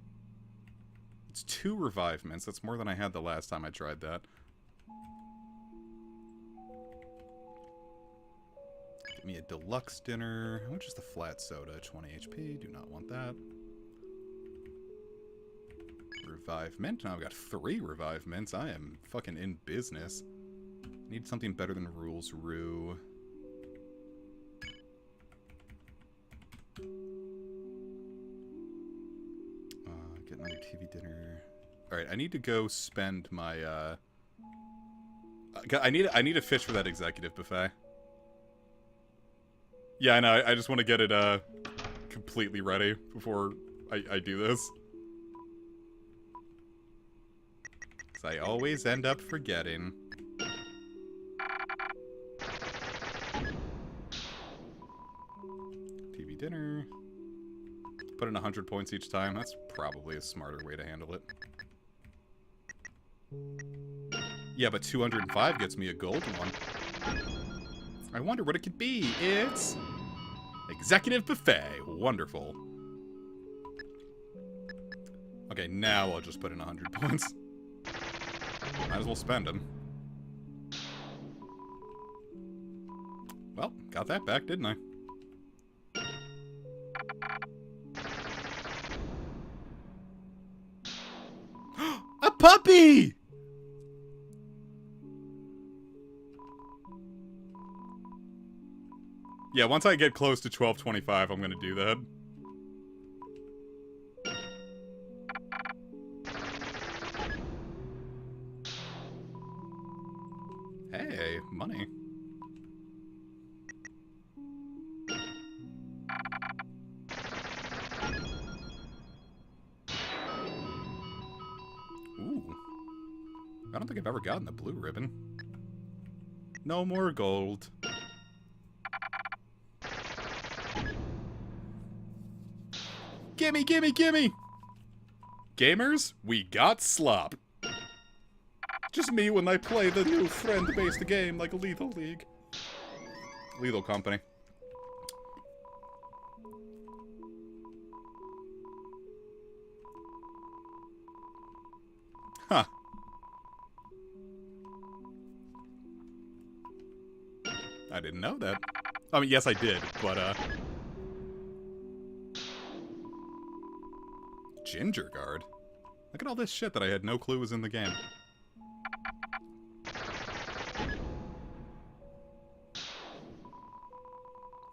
It's 2 Revive Mints. That's more than I had the last time I tried that. Give me a deluxe dinner. How much is the flat soda? 20 HP. Do not want that. Revive Mint. Now I've got 3 Revive Mints. I am fucking in business. Need something better than Rules Rue. Get another TV dinner. Alright, I need to go spend my, I need a fish for that executive buffet. Yeah, I know. I just want to get it, completely ready before I do this. Because I always end up forgetting. TV dinner. Put in 100 points each time. That's probably a smarter way to handle it. Yeah, but 205 gets me a golden one. I wonder what it could be. It's Executive Buffet. Wonderful. Okay, now I'll just put in 100 points. Might as well spend them. Well, got that back, didn't I? A puppy! Yeah, once I get close to 1225, I'm gonna do that. Hey, money. Ooh. I don't think I've ever gotten the blue ribbon. No more gold. Gimme, gimme, gimme! Gamers, we got slop. Just me when I play the new friend-based game like Lethal League. Lethal Company. Huh. I didn't know that. I mean, yes I did, but, Ginger Guard? Look at all this shit that I had no clue was in the game.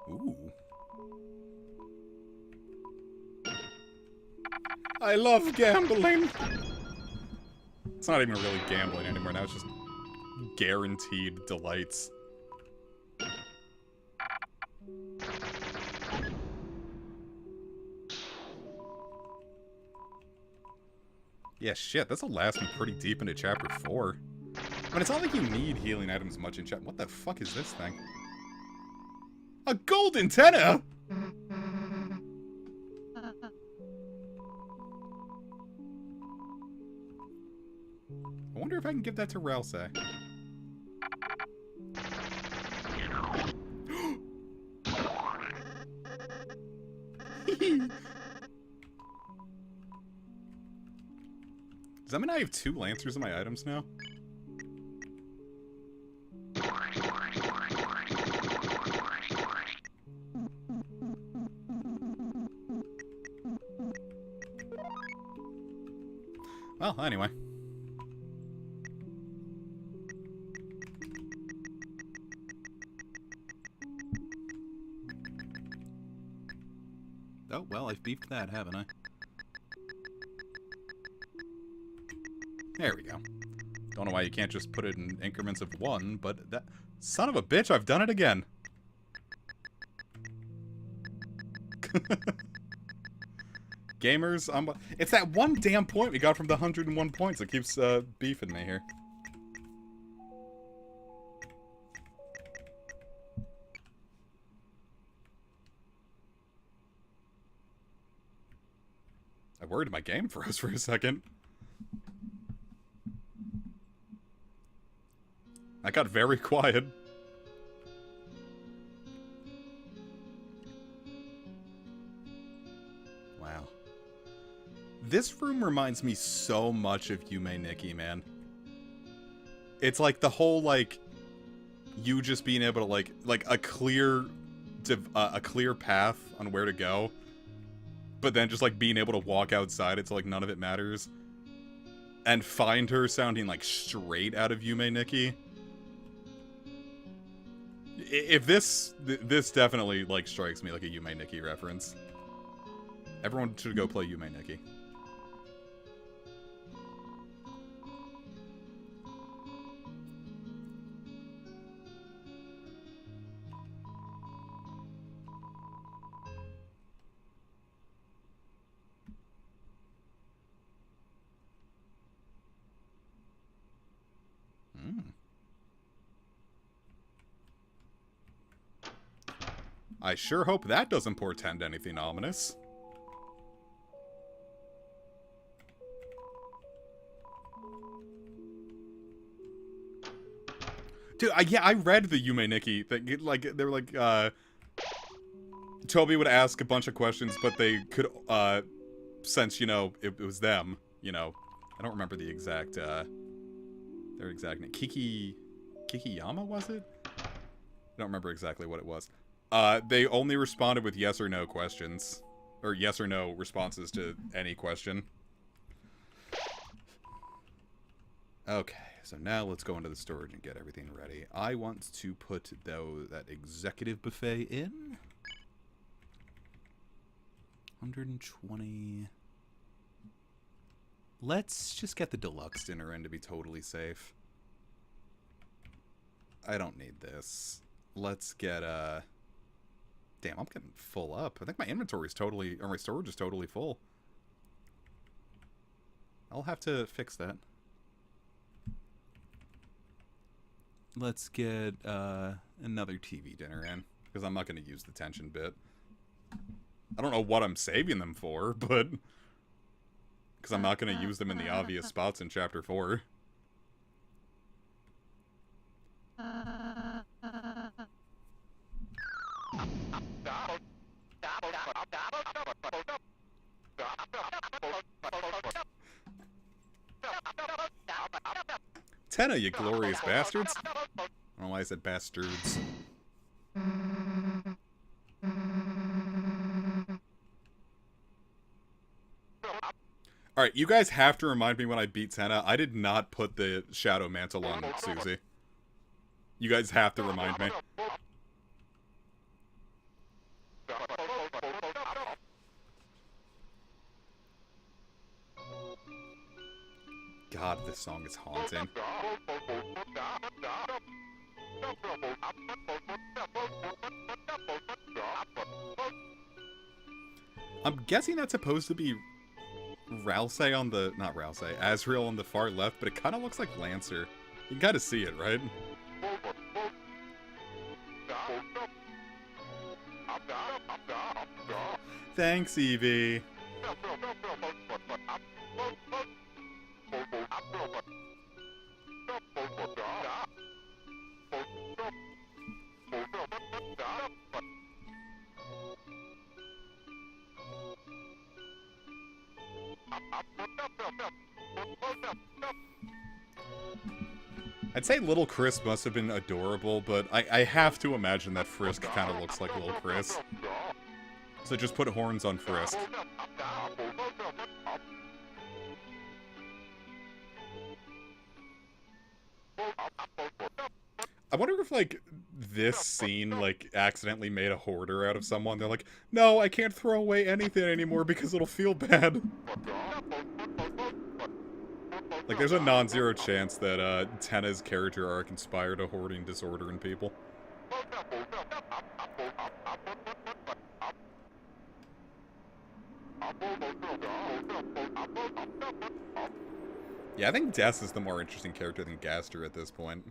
Ooh. I love gambling! It's not even really gambling anymore now, it's just guaranteed delights. Yeah, shit, this'll last me pretty deep into Chapter 4. I mean, it's not like you need healing items much in Chapter... What the fuck is this thing? A gold antenna?! I wonder if I can give that to Ralsei. Does that mean I have 2 Lancers in my items now? Well, anyway. Oh, well, I've beefed that, haven't I? There we go. Don't know why you can't just put it in increments of 1, but that... Son of a bitch, I've done it again! Gamers, it's that one damn point we got from the 101 points that keeps beefing me here. I worried my game froze for a second. I got very quiet. Wow. This room reminds me so much of Yume Nikki, man. It's like the whole, like, you just being able to, like a clear path on where to go. But then just, like, being able to walk outside it so, like, none of it matters. And find her sounding, like, straight out of Yume Nikki. If this definitely, like, strikes me like a Yume Nikki reference. Everyone should go play Yume Nikki. I sure hope that doesn't portend anything ominous. Dude, yeah, I read the Yume Nikki thing. Like, they were like, Toby would ask a bunch of questions, but they could, since, you know, it was them, you know. I don't remember the exact, their exact name. Kikiyama, was it? I don't remember exactly what it was. They only responded with yes or no questions. Or yes or no responses to any question. Okay, so now let's go into the storage and get everything ready. I want to put, though, that executive buffet in. 120... Let's just get the deluxe dinner in to be totally safe. I don't need this. Let's get, Damn, I'm getting full up. I think my inventory's totally... Or my storage is totally full. I'll have to fix that. Let's get, another TV dinner in. Because I'm not going to use the tension bit. I don't know what I'm saving them for, but... Because I'm not going to use them in the obvious spots in Chapter 4. Tenna, you glorious bastards. I don't know why I said bastards. Alright, you guys have to remind me when I beat Tenna, I did not put the Shadow Mantle on Susie. You guys have to remind me. God, this song is haunting. I'm guessing that's supposed to be Ralsei on the... Not Ralsei, Azrael on the far left, but it kind of looks like Lancer. You gotta see it, right? Thanks, Evie. I'd say Little Chris must have been adorable, but I have to imagine that Frisk kind of looks like Little Chris. So just put horns on Frisk. I wonder if, like, this scene, like, accidentally made a hoarder out of someone. They're like, no, I can't throw away anything anymore because it'll feel bad. Like, there's a non-zero chance that Tenna's character arc inspired a hoarding disorder in people. Yeah, I think Des is the more interesting character than Gaster at this point.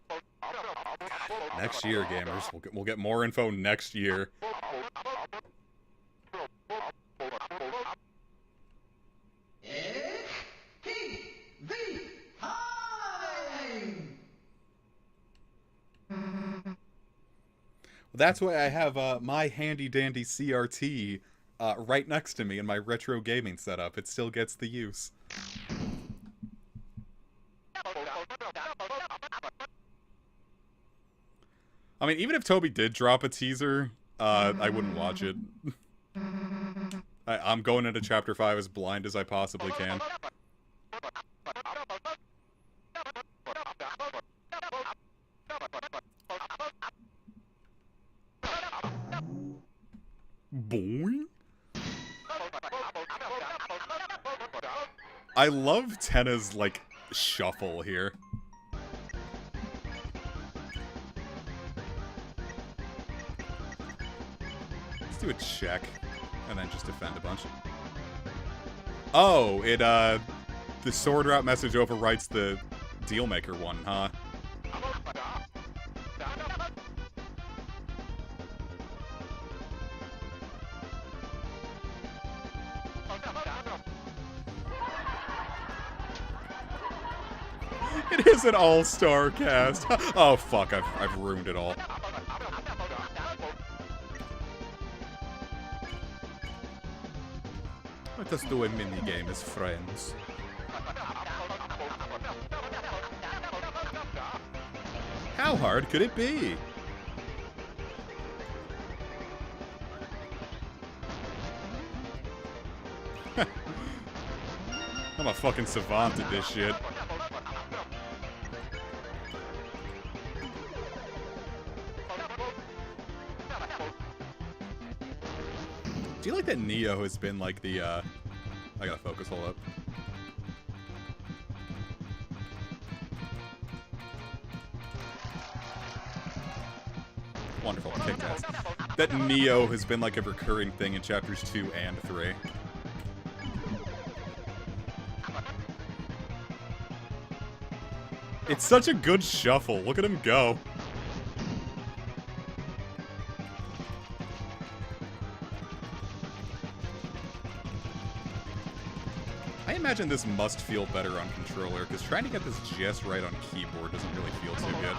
God, next year, gamers. We'll get more info next year. That's why I have my handy-dandy CRT right next to me in my retro gaming setup. It still gets the use. I mean, even if Toby did drop a teaser, I wouldn't watch it. I'm going into Chapter 5 as blind as I possibly can. Boing. I love Tenna's, like, shuffle here. Let's do a check, and then just defend a bunch. Oh, the sword route message overwrites the Dealmaker one, huh? It is an all-star cast. Oh, fuck, I've ruined it all. Let us do a minigame as friends. How hard could it be? I'm a fucking savant at this shit. Do you like that Neo has been like the, I gotta focus, hold up. Wonderful, kick-ass. That Neo has been like a recurring thing in chapters 2 and 3. It's such a good shuffle, look at him go. I imagine this must feel better on controller, because trying to get this just right on keyboard doesn't really feel too good.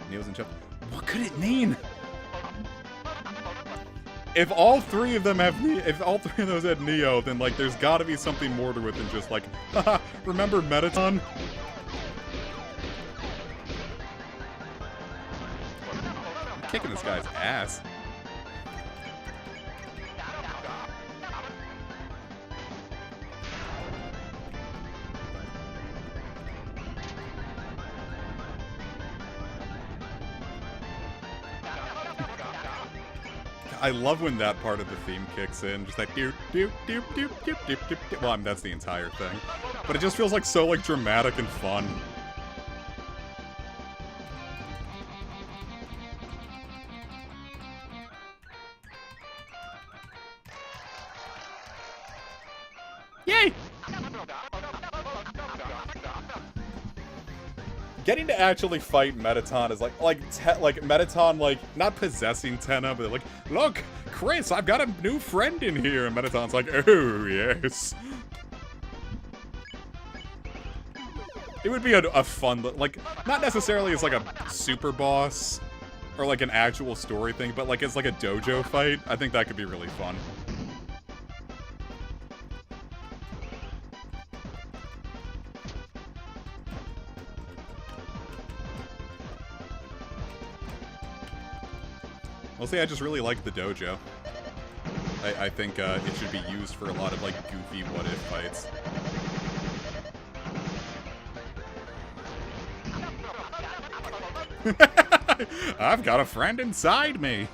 Neo's in chapter. What could it mean? If all three of them have if all three of those had Neo, then like there's gotta be something more to it than just like, haha, remember Metaton? I'm kicking this guy's ass. I love when that part of the theme kicks in, just like doop doop doop doop doop doop doop doop. Well, I mean, that's the entire thing, but it just feels like so like dramatic and fun. Yay! Getting to actually fight Metaton is like Metaton, like, not possessing Tenna, but like, look, Chris, I've got a new friend in here, and Metaton's like, oh, yes. It would be a fun, like, not necessarily as like a super boss, or like an actual story thing, but like as like a dojo fight, I think that could be really fun. Mostly, I just really like the dojo. I think it should be used for a lot of, like, goofy what-if fights. I've got a friend inside me!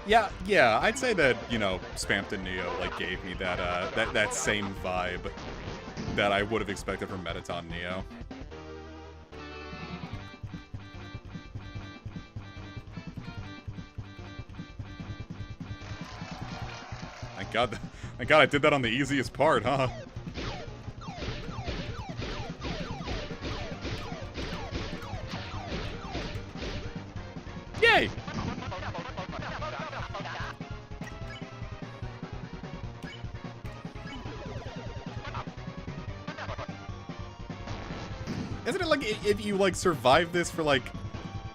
Yeah, I'd say that, you know, Spampton Neo, like, gave me that, that same vibe that I would have expected from Metaton Neo. Thank God I did that on the easiest part, huh? Yay! Isn't it like if you like survive this for like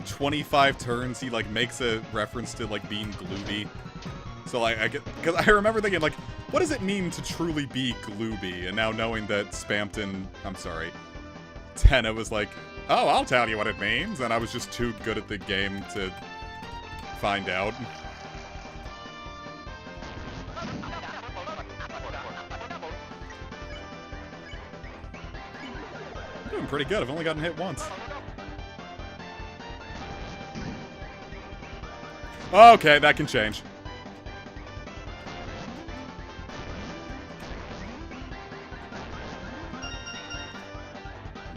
25 turns, he like makes a reference to like being glooby? So like I get, because I remember thinking like, what does it mean to truly be glooby? And now knowing that Tenna was like, oh, I'll tell you what it means, and I was just too good at the game to find out. Doing pretty good. I've only gotten hit once. Okay, that can change.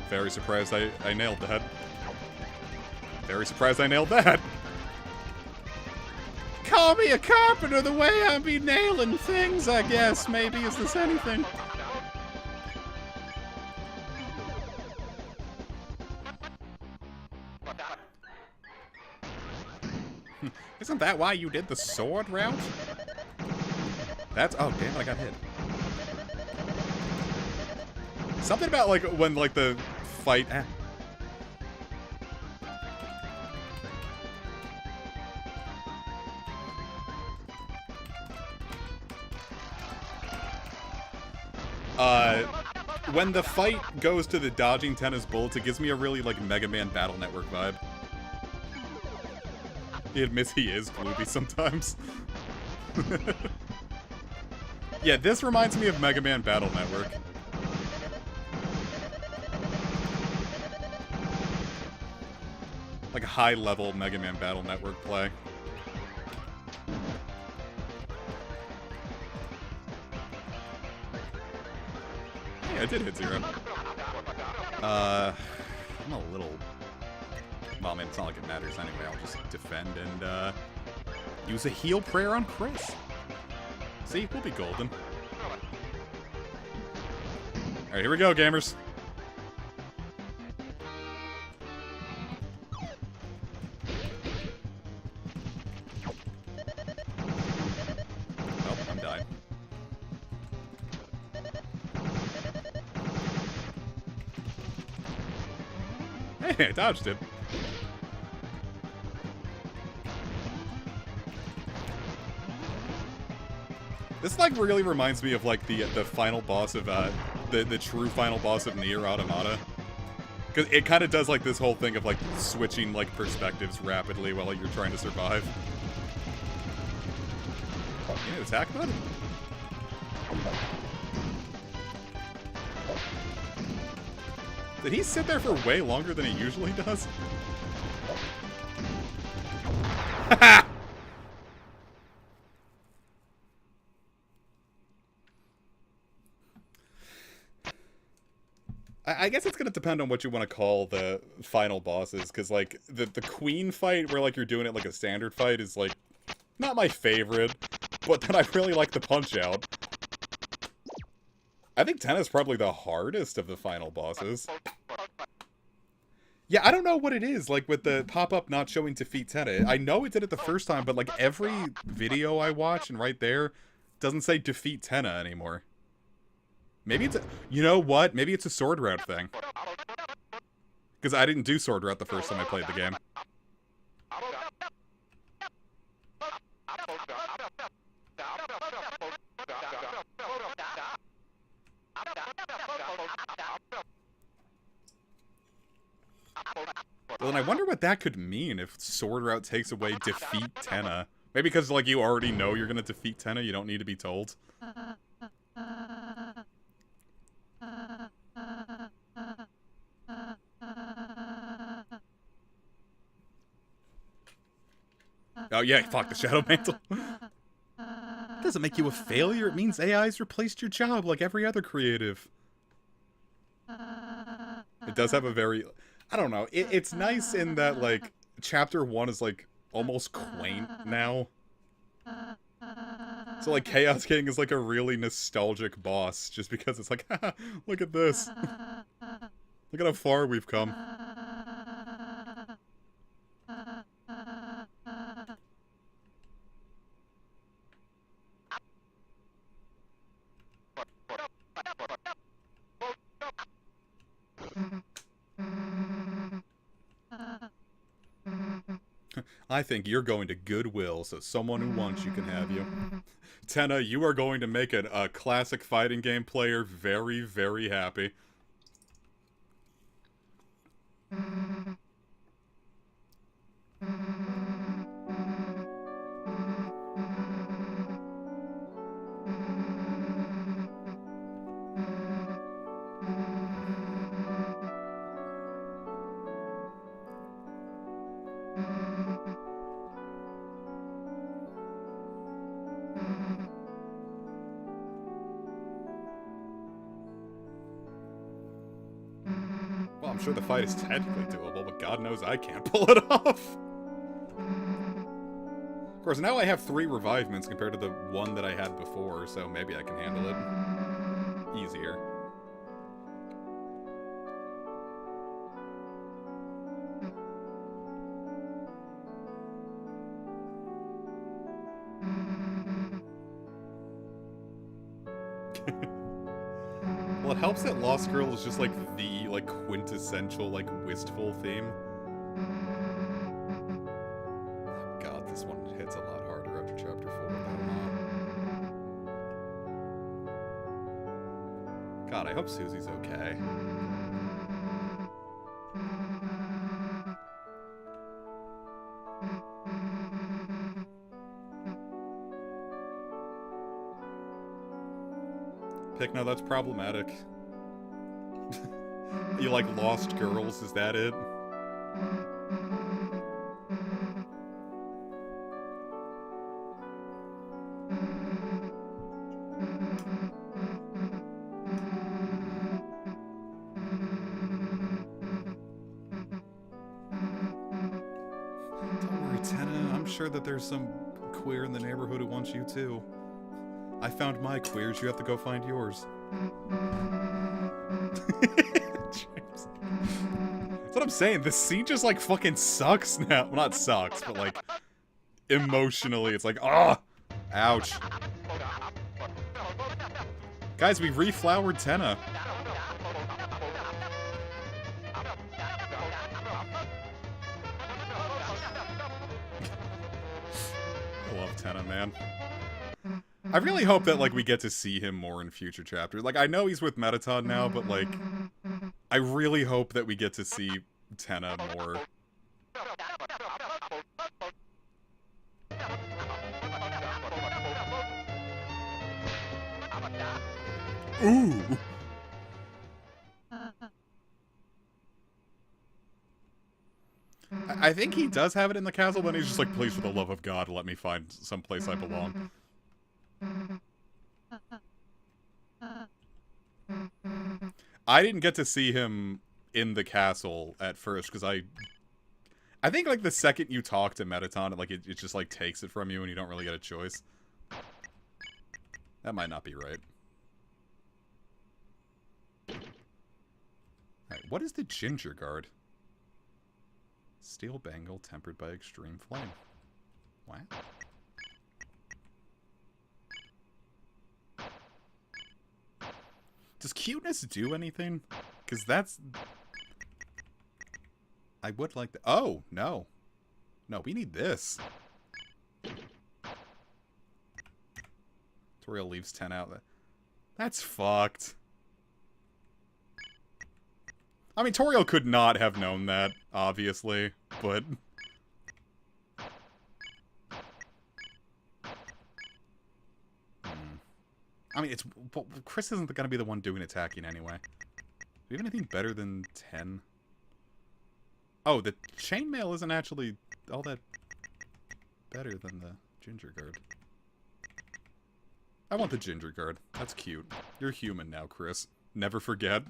Very surprised I nailed that. Very surprised I nailed that. Call me a carpenter the way I be nailing things, I guess. Maybe. Is this anything? Isn't that why you did the sword route? That's... Oh, damn it, I got hit. Something about, like, when, like, the fight... When the fight goes to the dodging tennis bullets, it gives me a really, like, Mega Man Battle Network vibe. He admits he is glooby sometimes. Yeah, this reminds me of Mega Man Battle Network. Like a high-level Mega Man Battle Network play. Hey, I did hit 0. I'm a little... Well, I mean, it's not like it matters anyway. I'll just defend and, use a heal prayer on Chris. See? We'll be golden. Alright, here we go, gamers. Oh, I'm dying. Hey, I dodged it. This, like, really reminds me of, like, the final boss of, the true final boss of Nier Automata. Because it kind of does, like, this whole thing of, like, switching, like, perspectives rapidly while you're trying to survive. You need to attack, bud? Did he sit there for way longer than he usually does? Haha! I guess it's gonna depend on what you want to call the final bosses, because, like, the queen fight, where, like, you're doing it like a standard fight, is, like, not my favorite, but then I really like the Punch-Out. I think Tenna's probably the hardest of the final bosses. Yeah, I don't know what it is, like, with the pop-up not showing defeat Tenna. I know it did it the first time, but, like, every video I watch, and right there, doesn't say defeat Tenna anymore. Maybe it's a... You know what? Maybe it's a sword route thing. Because I didn't do sword route the first time I played the game. Well, then I wonder what that could mean if sword route takes away defeat Tenna. Maybe because, like, you already know you're gonna defeat Tenna, you don't need to be told. Oh yeah, fuck the Shadow Mantle. Doesn't make you a failure, it means AI's replaced your job like every other creative. It does have a very... I don't know, it's nice in that, like, Chapter 1 is, like, almost quaint now. So, like, Chaos King is, like, a really nostalgic boss, just because it's like, haha, look at this. Look at how far we've come. I think you're going to Goodwill, so someone who wants you can have you. Tenna, you are going to make a classic fighting game player very, very happy. Well, I'm sure the fight is technically doable, but God knows I can't pull it off. Of course, now I have 3 revivements compared to the 1 that I had before, so maybe I can handle it easier. Well, it helps that Lost Girl is just, like, the, like, quintessential, like, wistful theme. God, this one hits a lot harder after Chapter 4, though. God, I hope Susie's okay. Picno, that's problematic. You like Lost Girls, is that it? Don't worry, Tenna, I'm sure that there's some queer in the neighborhood who wants you too. I found my queers, you have to go find yours. That's what I'm saying, this scene just like fucking sucks now. Well, not sucks, but like emotionally, it's like, ah, ouch. Guys, we reflowered Tenna. I love Tenna, man. I really hope that, like, we get to see him more in future chapters. Like, I know he's with Mettaton now, but, like, I really hope that we get to see Tenna more. Ooh! I think he does have it in the castle, but he's just like, please, for the love of God, let me find some place I belong. I didn't get to see him in the castle at first, because I think, like, the second you talk to Mettaton, like, it just, like, takes it from you and you don't really get a choice. That might not be right. Alright, what is the Ginger Guard? Steel bangle tempered by extreme flame. Wow. Does cuteness do anything? Because that's... I would like to... Oh, no. No, we need this. Toriel leaves 10 out. That's fucked. I mean, Toriel could not have known that, obviously, but... I mean, it's... Chris isn't going to be the one doing attacking anyway. Do we have anything better than 10? Oh, the chainmail isn't actually all that... better than the ginger guard. I want the ginger guard. That's cute. You're human now, Chris. Never forget.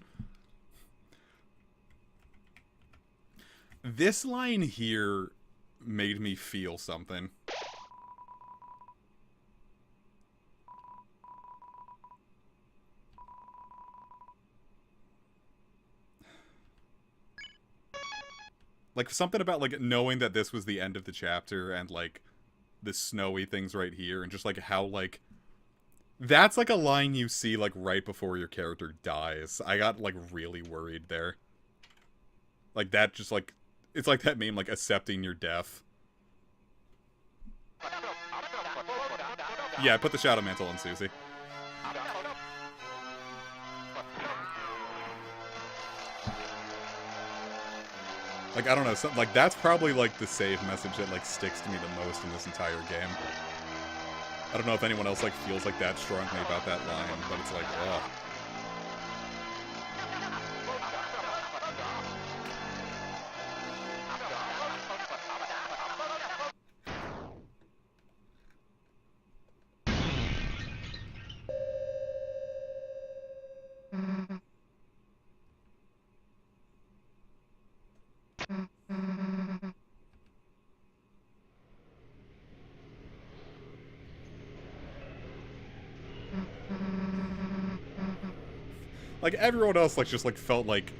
This line here made me feel something. Like, something about, like, knowing that this was the end of the chapter and, like, the snowy things right here and just, like, how, like... That's, like, a line you see, like, right before your character dies. I got, like, really worried there. Like, that just, like... It's like that meme, like, accepting your death. Yeah, put the Shadow Mantle on Susie. Like, I don't know, something like, that's probably, like, the save message that, like, sticks to me the most in this entire game. I don't know if anyone else, like, feels like that strongly about that line, but it's like, ugh. Like, everyone else, like, just, like, felt like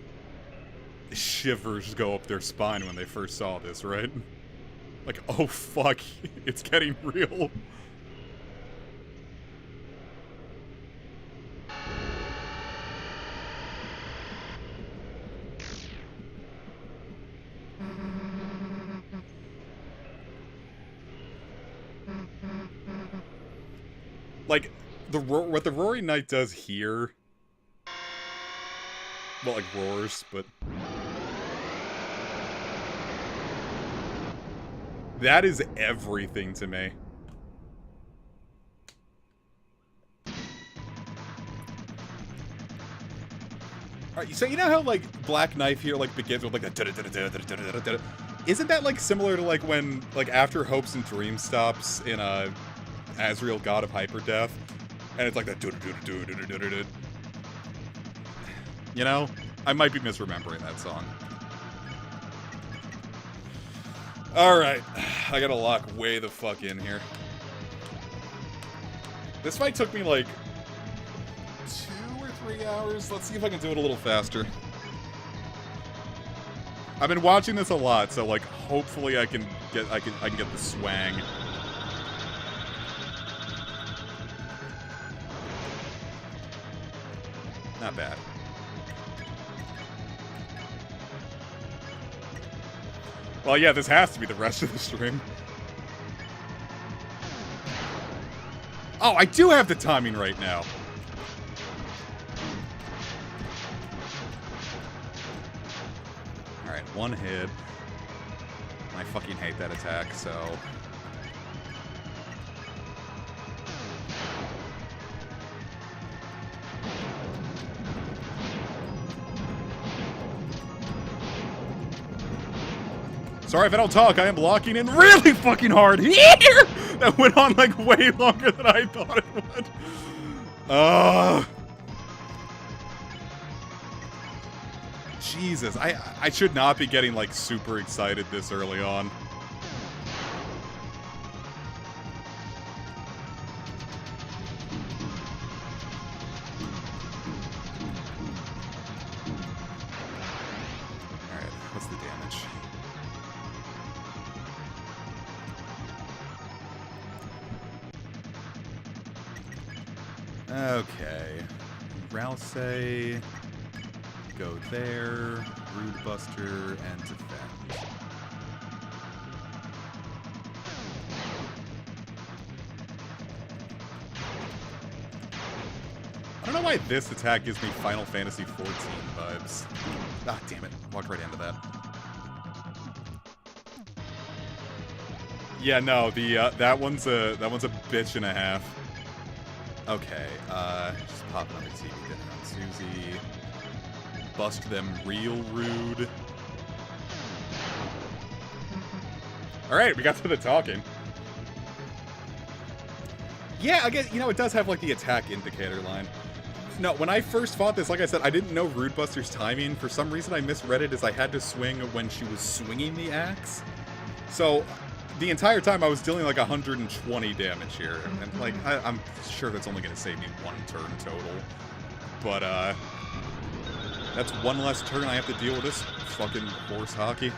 shivers go up their spine when they first saw this, right? Like, oh fuck, it's getting real. Like, what the Roaring Knight does here... Well, like, roars, but... That is everything to me. Alright, so you know how, like, Black Knife here, like, begins with, like, a... Isn't that, like, similar to, like, when, like, after Hopes and Dreams stops in, Azrael, God of Hyperdeath? And it's like that... You know? I might be misremembering that song. Alright. I gotta lock way the fuck in here. This fight took me like 2 or 3 hours. Let's see if I can do it a little faster. I've been watching this a lot, so like hopefully I can get the swang. Not bad. Well, yeah, this has to be the rest of the stream. Oh, I do have the timing right now. Alright, one hit. I fucking hate that attack, so... Sorry if I don't talk, I am locking in really fucking hard here! That went on, like, way longer than I thought it would. Jesus, I should not be getting, like, super excited this early on. Alright, what's the damage? Okay. Rousey, go there, Rude Buster, and defend. I don't know why this attack gives me Final Fantasy XIV vibes. Ah, damn it. Walked right into that. Yeah, no, the that one's a bitch and a half. Okay, just pop another TV dinner on Susie. Bust them real rude. Alright, we got to the talking. Yeah, I guess, you know, it does have, like, the attack indicator line. No, when I first fought this, like I said, I didn't know Rude Buster's timing. For some reason, I misread it as I had to swing when she was swinging the axe. So, the entire time, I was dealing, like, 120 damage here. And, like, I'm sure that's only going to save me 1 turn total. But, that's one less turn I have to deal with this fucking horse hockey.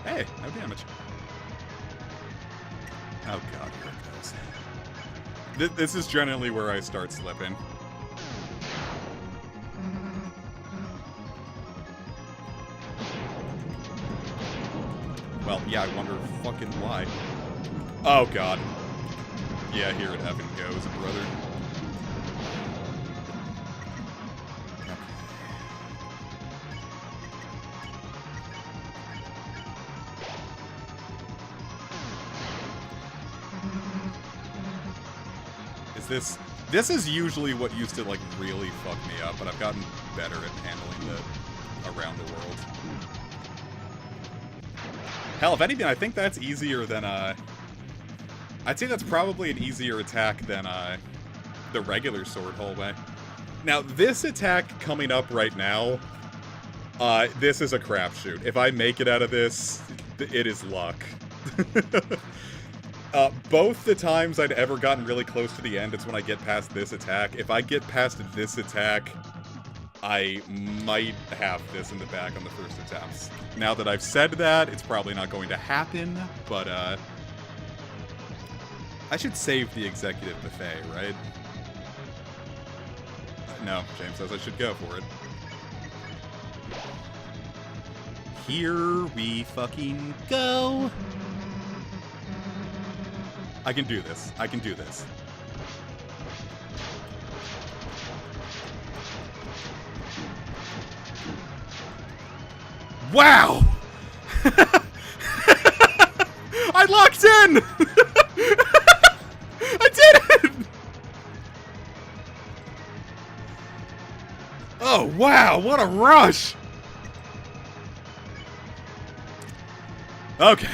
Hey, no damage. Oh god, here it goes. This is generally where I start slipping. Well, yeah, I wonder fucking why. Oh god. Yeah, here it heaven goes, brother. This is usually what used to, like, really fuck me up, but I've gotten better at handling the around the world. Hell, if anything, I think that's easier than, I'd say that's probably an easier attack than, the regular sword hallway. Now, this attack coming up right now, this is a crapshoot. If I make it out of this, it is luck. Both the times I'd ever gotten really close to the end, it's when I get past this attack. If I get past this attack, I might have this in the bag on the first attempts. Now that I've said that, it's probably not going to happen, but, I should save the executive buffet, right? No, James says I should go for it. Here we fucking go! I can do this. I can do this. Wow! I locked in! I did it! Oh, wow, what a rush! Okay.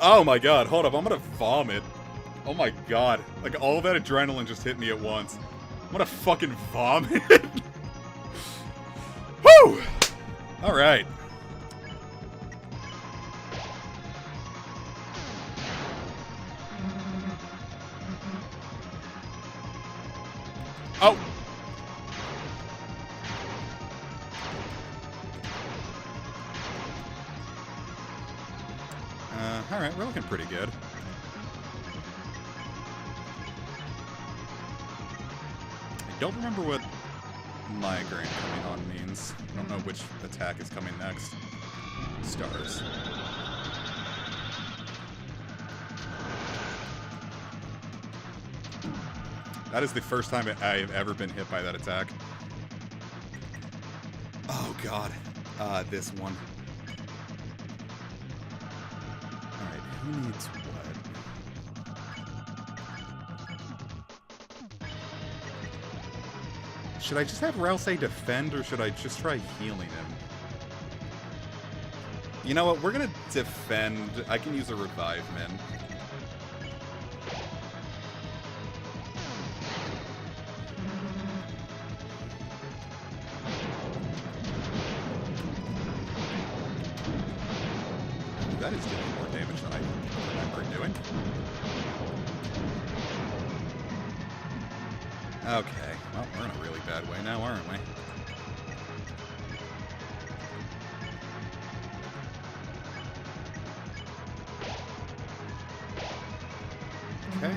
Oh my god, hold up, I'm gonna vomit. Oh my god. Like, all that adrenaline just hit me at once. I'm gonna fucking vomit. Woo! Alright. Oh! Alright, we're looking pretty good. I don't remember what migraine coming on means. I don't know which attack is coming next. Stars. That is the first time I've ever been hit by that attack. Oh god. This one. Alright, who needs what? Should I just have Rousey defend, or should I just try healing him? You know what, we're gonna defend. I can use a revive, man. That is doing more damage than I remember doing. Okay, well, we're in a really bad way now, aren't we? Okay.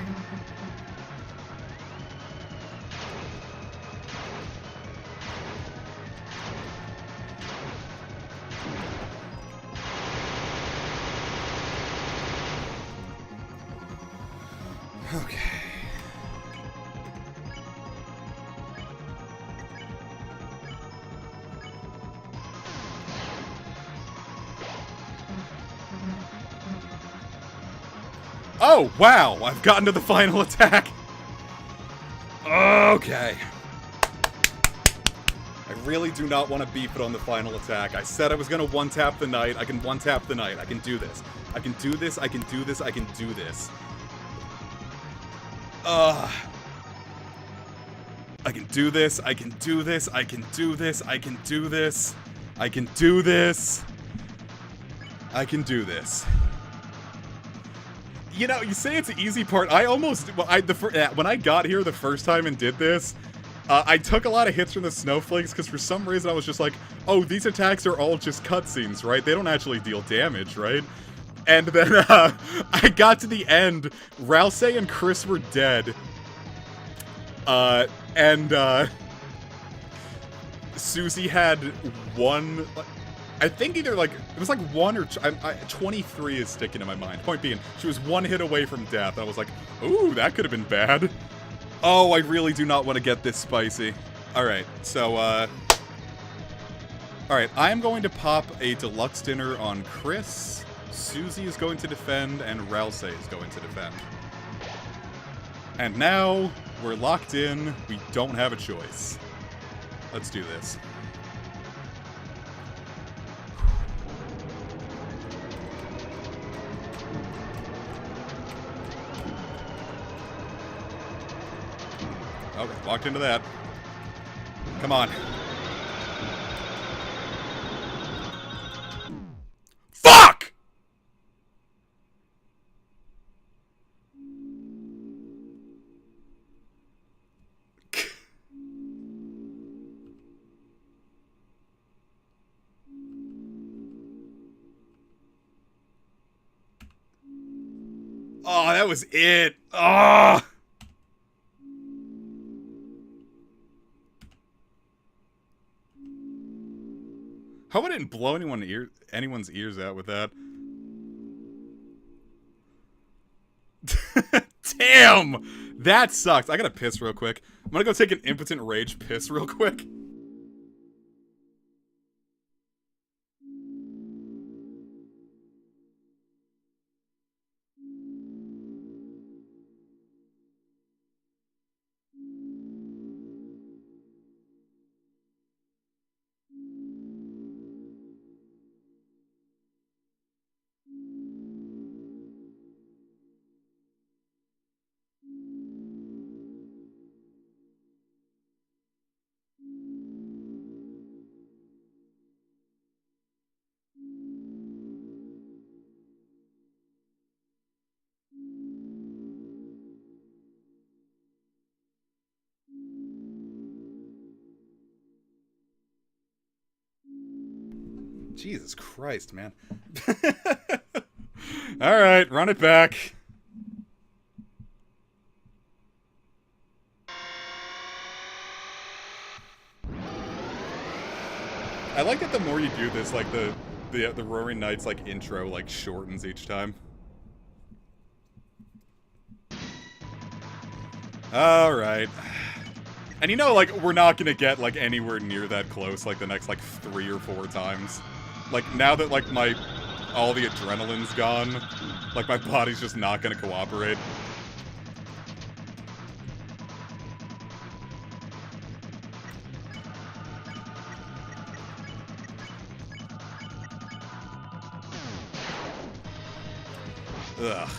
Okay. Oh, wow! I've gotten to the final attack! Okay. I I really do not want to beef it on the final attack. I said I was going to one-tap the Knight. I can one-tap the Knight. I can do this. I can do this. I can do this. I can do this. I can do this. I can do this. I can do this. I can do this. I can do this. I can do this. You know, you say it's an easy part. I almost, when I got here the first time and did this, I took a lot of hits from the snowflakes because for some reason I was just like, oh, these attacks are all just cutscenes, right? They don't actually deal damage, right? And then I got to the end, Rousey and Chris were dead. Susie had one, I think either like, it was like 1 or 23 is sticking in my mind. Point being, she was 1 hit away from death. I was like, ooh, that could have been bad. Oh, I really do not want to get this spicy. Alright, so, alright, I'm going to pop a deluxe dinner on Chris, Susie is going to defend, and Rousey is going to defend. And now, we're locked in, we don't have a choice. Let's do this. Okay, walked into that. Come on. Fuck! Oh, that was it. Oh! Hope I didn't blow anyone's ears out with that. Damn! That sucks. I gotta piss real quick. I'm gonna go take an impotent rage piss real quick. Jesus Christ, man. Alright, run it back. I like that the more you do this, like, the Roaring Knights, like, intro, like, shortens each time. Alright. And you know, like, we're not gonna get, like, anywhere near that close, like, the next, like, 3 or 4 times. Like, now that, like, all the adrenaline's gone, like, my body's just not gonna cooperate. Ugh.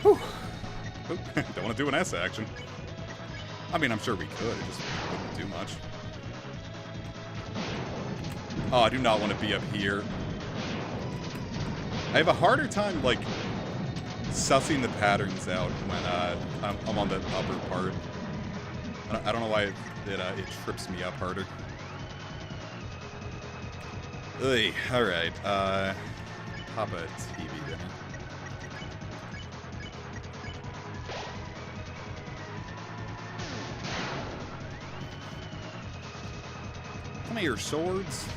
Whew. Don't want to do an S action. I mean, I'm sure we could, it just wouldn't do much. Oh, I do not want to be up here. I have a harder time, like, sussing the patterns out when I'm on the upper part. I don't know why it trips me up harder. Ugh, alright, pop a TV dinner. Come here, swords.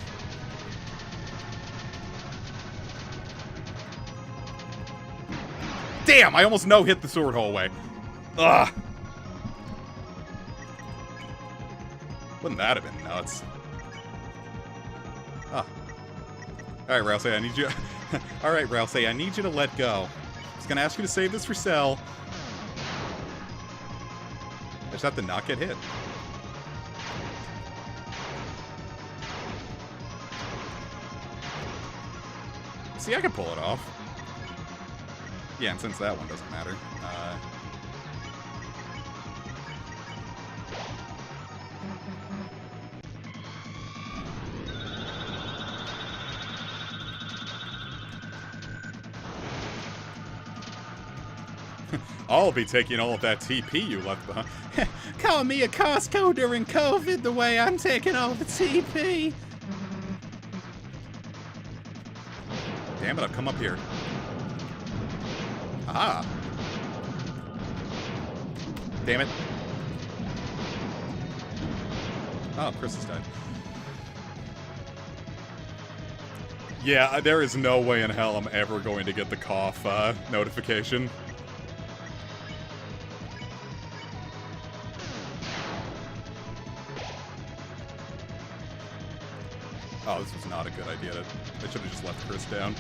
Damn, I almost no-hit the sword hallway. Ugh. Wouldn't that have been nuts? Ah. Alright, Rousey, I need you... Alright, Rousey, I need you to let go. gonna ask you to save this for Cell. I just have to not get hit. See, I can pull it off. Yeah, and since that one doesn't matter. I'll be taking all of that TP you left behind. Call me a Costco during COVID the way I'm taking all the TP. Damn it, I've come up here. Aha. Damn it. Oh, Chris has died. Yeah, there is no way in hell I'm ever going to get the cough notification. Oh, this was not a good idea. I should have just left Chris down.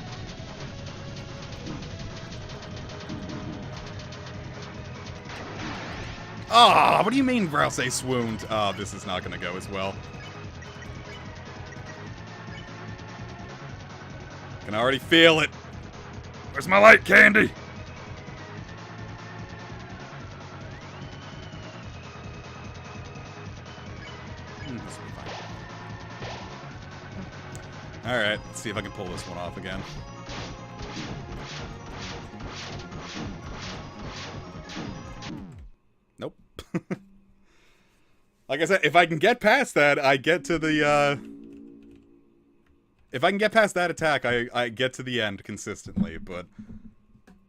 Ah, what do you mean Rouse swooned? Oh, this is not going to go as well. I can already feel it. Where's my light candy? This will be fine. Alright, let's see if I can pull this one off again. Nope. Like I said, if I can get past that, I get to the, if I can get past that attack, I get to the end consistently, but,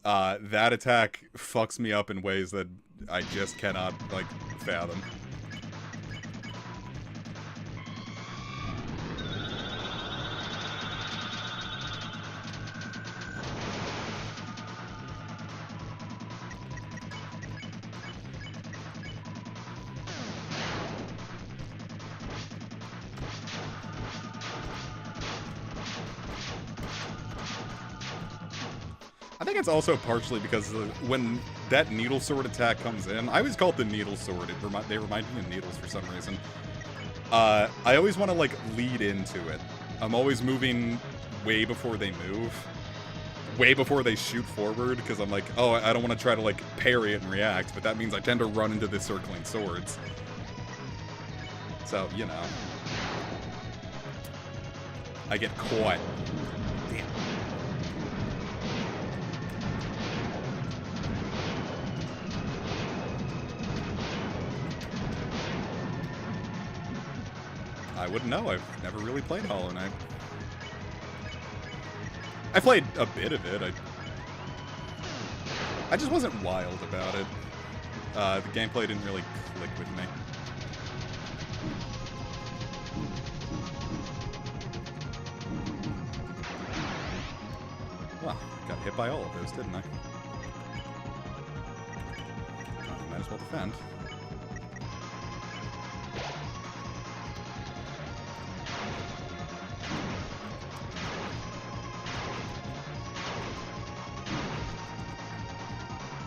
that attack fucks me up in ways that I just cannot, like, fathom. I think it's also partially because when that needle sword attack comes in, I always call it the needle sword. They remind me of needles for some reason. I always want to, like, lead into it. I'm always moving way before they move. Way before they shoot forward, because I'm like, oh, I don't want to try to, like, parry it and react, but that means I tend to run into the circling swords. So, you know. I get caught. Damn. I wouldn't know. I've never really played Hollow Knight. I played a bit of it. I just wasn't wild about it. The gameplay didn't really click with me. Well, got hit by all of those, didn't I? Well, might as well defend.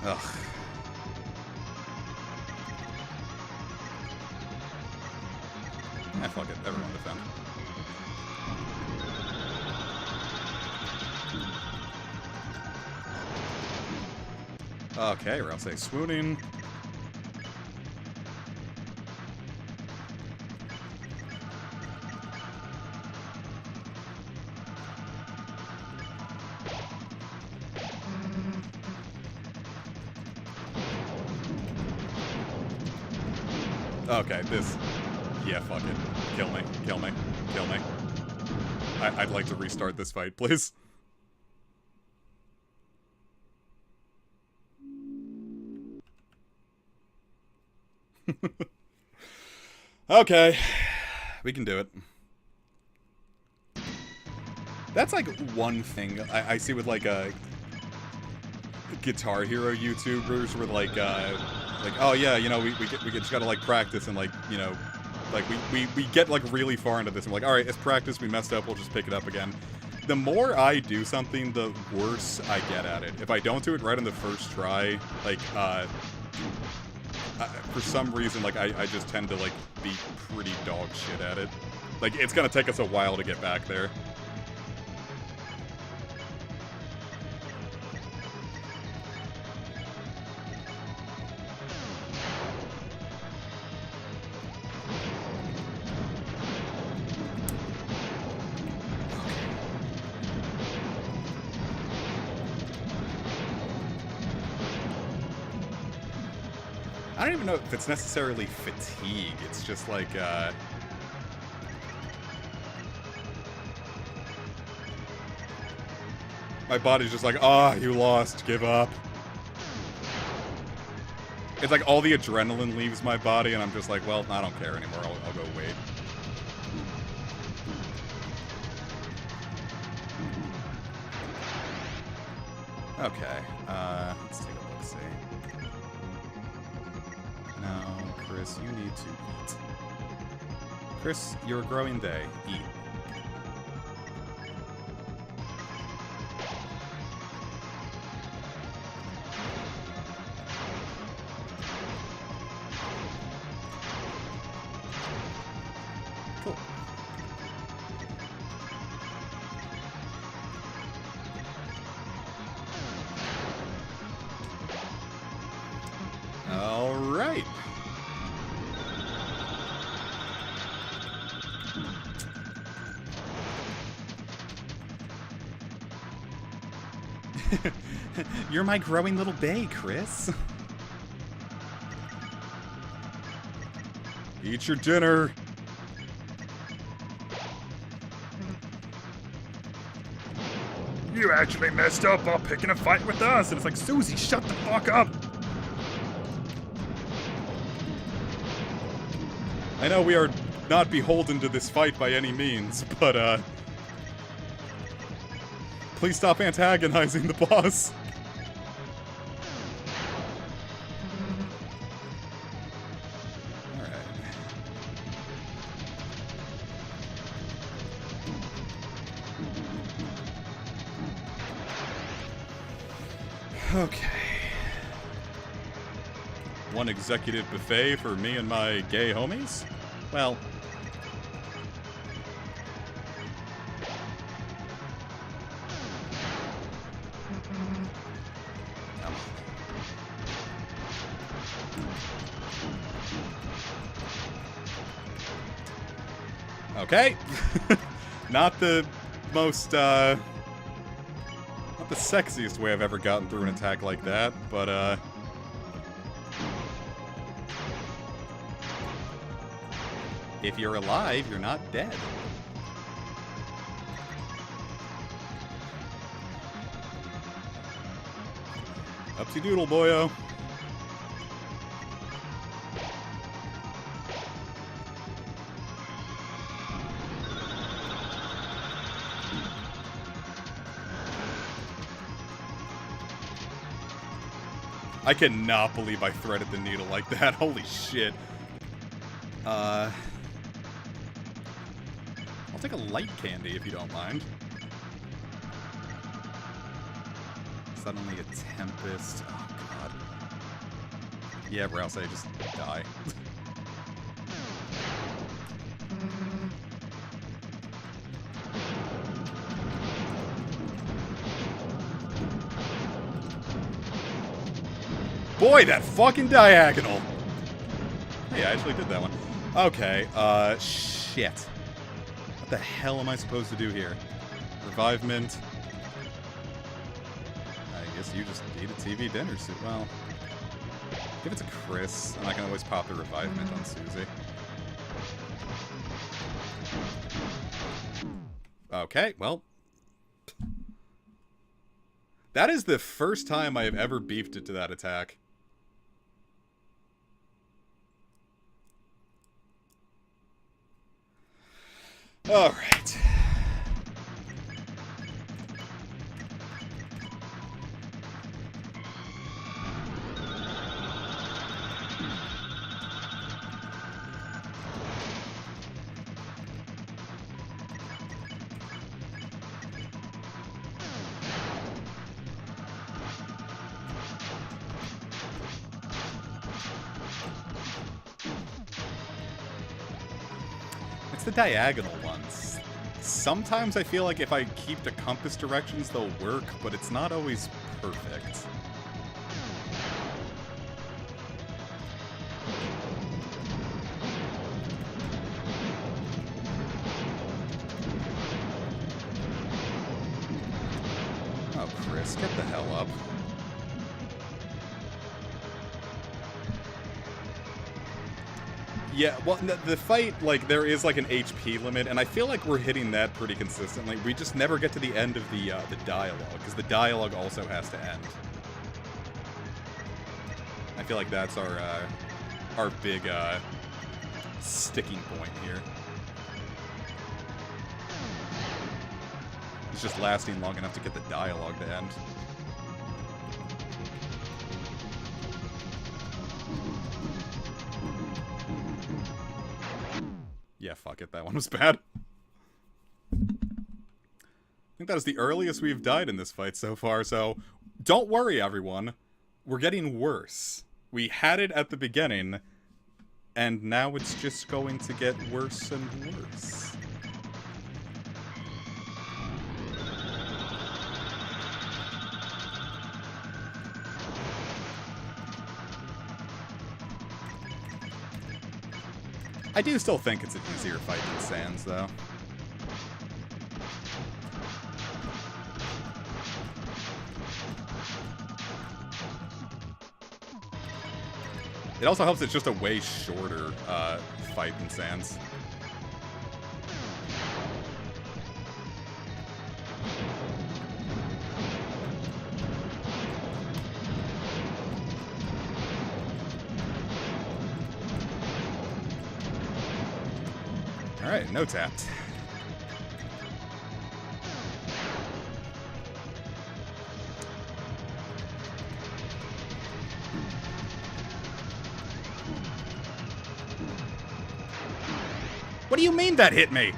Ugh. Ah, fuck it. Everyone defend. Okay, or I'll say swooning. Okay, this... Yeah, fuck it. Kill me. Kill me. Kill me. I'd like to restart this fight, please. Okay. We can do it. That's like one thing I see with like Guitar Hero YouTubers where like, oh yeah, you know, we just gotta like practice and like, you know, like we get like really far into this and we're like, alright, it's practice, we messed up, we'll just pick it up again. the more I do something, the worse I get at it. If I don't do it right on the first try, like, for some reason, like, I just tend to, like, be pretty dog shit at it. Like, it's gonna take us a while to get back there. I don't even know if it's necessarily fatigue. It's just like, my body's just like, ah, you lost, give up. It's like all the adrenaline leaves my body, and I'm just like, well, I don't care anymore. I'll go wait. Okay, let's take a look, see. Now, Chris, you need to eat. Chris, you're a growing day. Eat. Cool. All right. You're my growing little bae, Chris. Eat your dinner. You actually messed up while picking a fight with us. And it's like, Susie, shut the fuck up. I know we are not beholden to this fight by any means, but, please stop antagonizing the boss. Alright. Okay. One executive buffet for me and my gay homies? Well... Okay. Not the most, not the sexiest way I've ever gotten through an attack like that, but, if you're alive, you're not dead. Upsy doodle, boyo. I cannot believe I threaded the needle like that. Holy shit. I'll take a light candy if you don't mind. Suddenly a tempest. Oh god. Yeah, Rouse, I just die. Boy, that fucking diagonal! Yeah, I actually did that one. Okay, shit. What the hell am I supposed to do here? Revive Mint. I guess you just eat a TV dinner suit. Well, give it to Chris, and I can always pop the Revive Mint on Susie. Okay, well. That is the first time I have ever beefed it to that attack. Alright. It's the diagonal ones. Sometimes I feel like if I keep the compass directions, they'll work, but it's not always perfect. Oh, Chris, get the hell up. Yeah, well, the fight, like, there is, like, an HP limit, and I feel like we're hitting that pretty consistently. We just never get to the end of the dialogue, because the dialogue also has to end. I feel like that's our big, sticking point here. It's just lasting long enough to get the dialogue to end. Yeah, fuck it, that one was bad. I think that is the earliest we've died in this fight so far, so don't worry, everyone. We're getting worse. We had it at the beginning, and now it's just going to get worse and worse. I do still think it's an easier fight than Sans, though. It also helps it's just a way shorter fight than Sans. Alright, no tapped. What do you mean that hit me?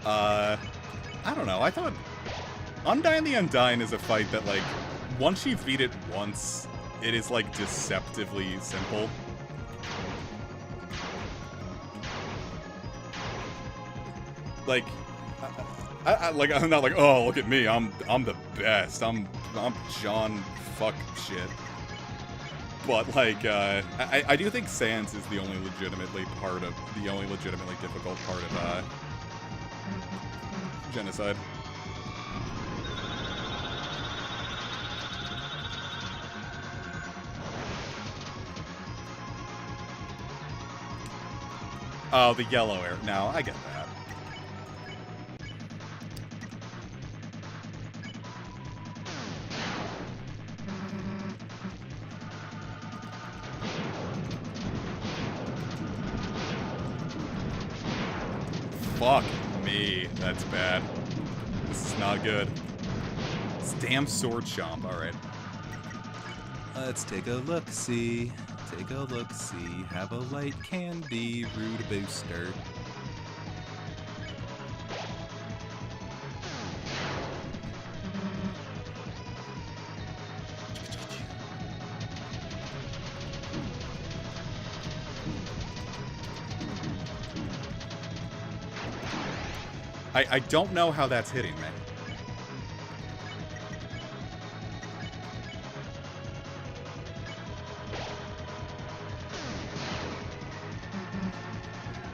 I don't know, I thought Undying the Undying is a fight that, like, once you beat it once, it is, like, deceptively simple. Like, I'm not like, oh, look at me, I'm the best, I'm John fuck shit. But, like, I do think Sans is the only legitimately difficult part of, Genocide. Oh, the yellow air. No, I get that. Fuck me. That's bad. This is not good. This damn sword chomp. Alright. Let's take a look-see. Take a look-see. Have a light candy. Rude booster. I don't know how that's hitting me.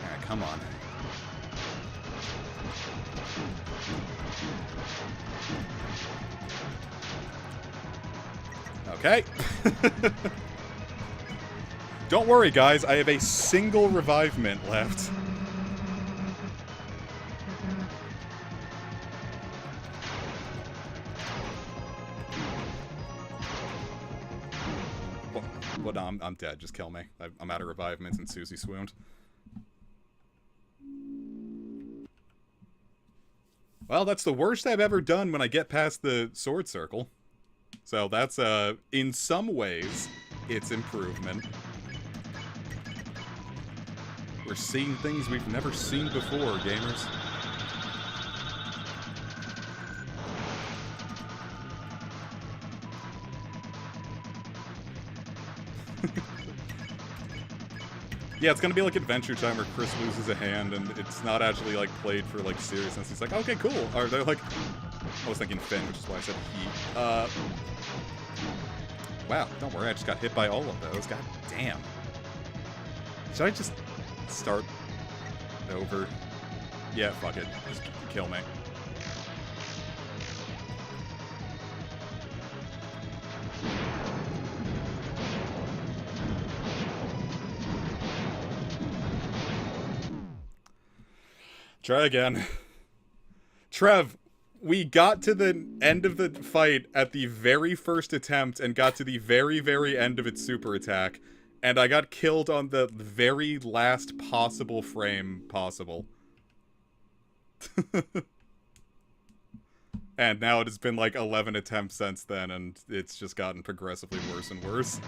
Alright, come on. Okay. Don't worry, guys. I have a single revive mint left. Well, no, I'm dead. Just kill me. I'm out of revive mints and Susie swooned. Well, that's the worst I've ever done when I get past the sword circle. So that's, in some ways, it's improvement. We're seeing things we've never seen before, gamers. Yeah, it's gonna be like Adventure Time where Chris loses a hand and it's not actually like played for like seriousness. He's like, okay, cool. Or they're like, I was thinking Finn, which is why I said he. Wow, don't worry, I just got hit by all of those. God damn. Should I just start over? Yeah, fuck it. Just kill me. Try again. Trev, we got to the end of the fight at the very first attempt and got to the very, very end of its super attack, and I got killed on the very last possible frame possible. And now it has been like 11 attempts since then, and it's just gotten progressively worse and worse.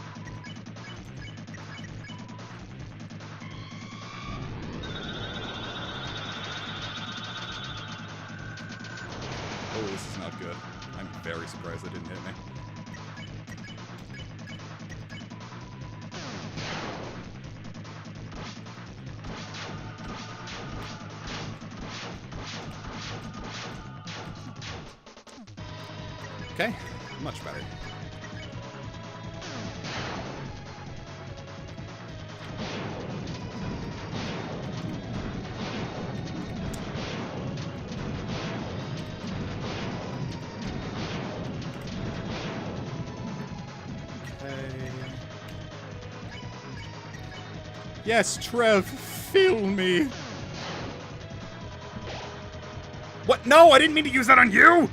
Oh, this is not good. I'm very surprised it didn't hit me. Okay, much better. Yes, Trev, feel me. What? No, I didn't mean to use that on you!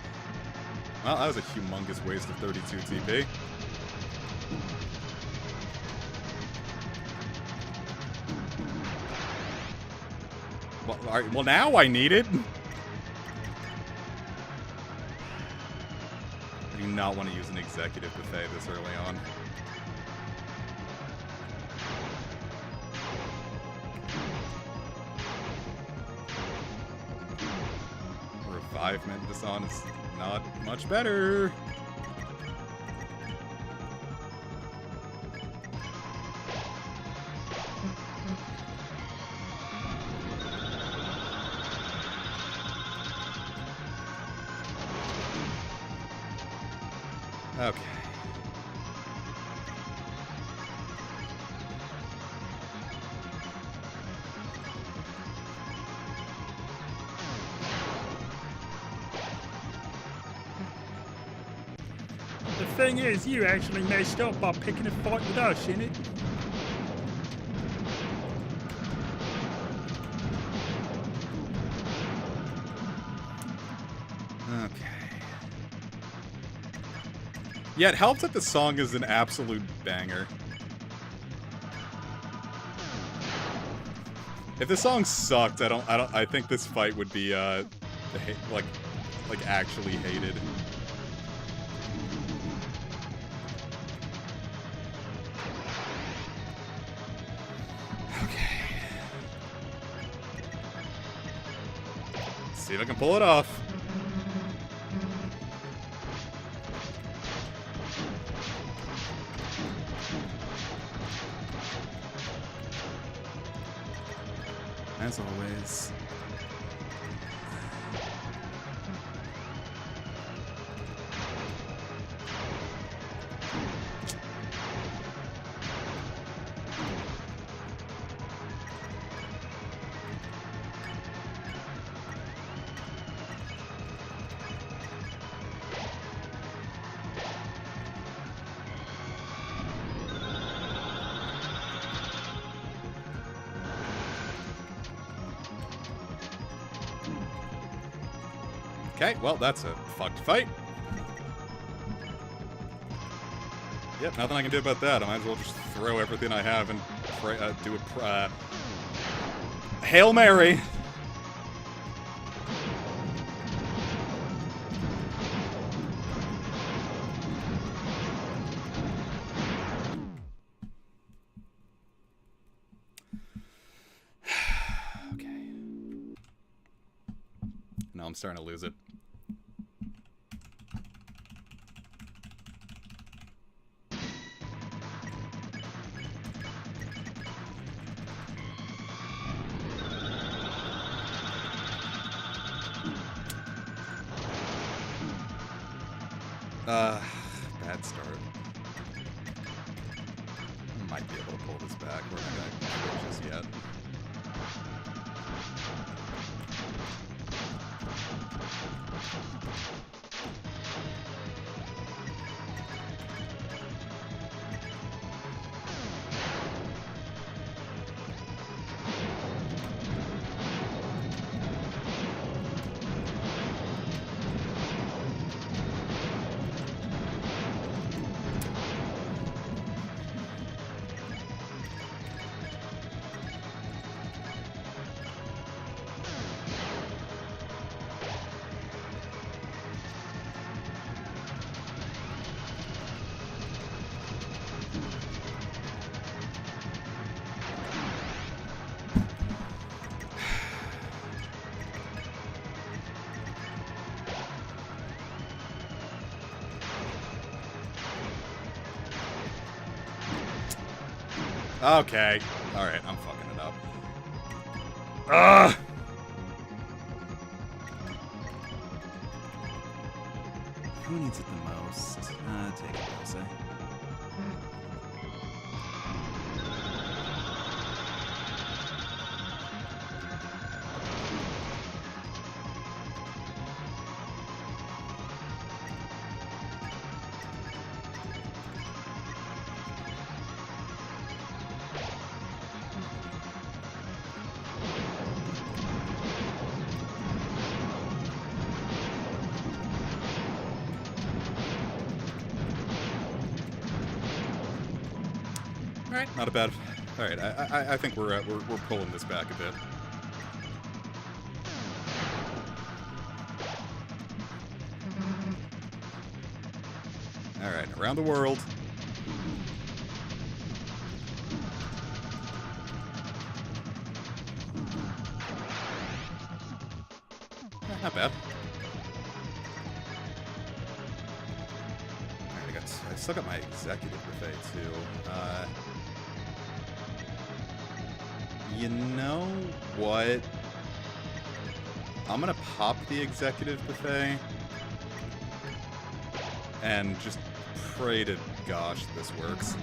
Well, that was a humongous waste of 32 TP. Well, alright, well now I need it. I do not want to use an executive buffet this early on. Revivement this on is not much better. Okay. The thing is, you actually messed up by picking a fight with us, innit? Okay. Yeah, it helps that the song is an absolute banger. If the song sucked, I think this fight would be, like actually hated. Okay. Let's see if I can pull it off. As always. Okay, well, that's a fucked fight. Yep, nothing I can do about that. I might as well just throw everything I have and pray, do a Hail Mary. Okay. No, I'm starting to lose it. Bad start. Might be able to pull this back. We're not gonna quit just yet. Okay. Alright, I'm fucking it up. Ugh! Who needs it the most? Take it, I'll say. Alright, not a bad. Alright, I think we're pulling this back a bit. Alright, around the world. Not bad. Alright, I still got my executive buffet too. You know what? I'm gonna pop the executive buffet and just pray to gosh this works.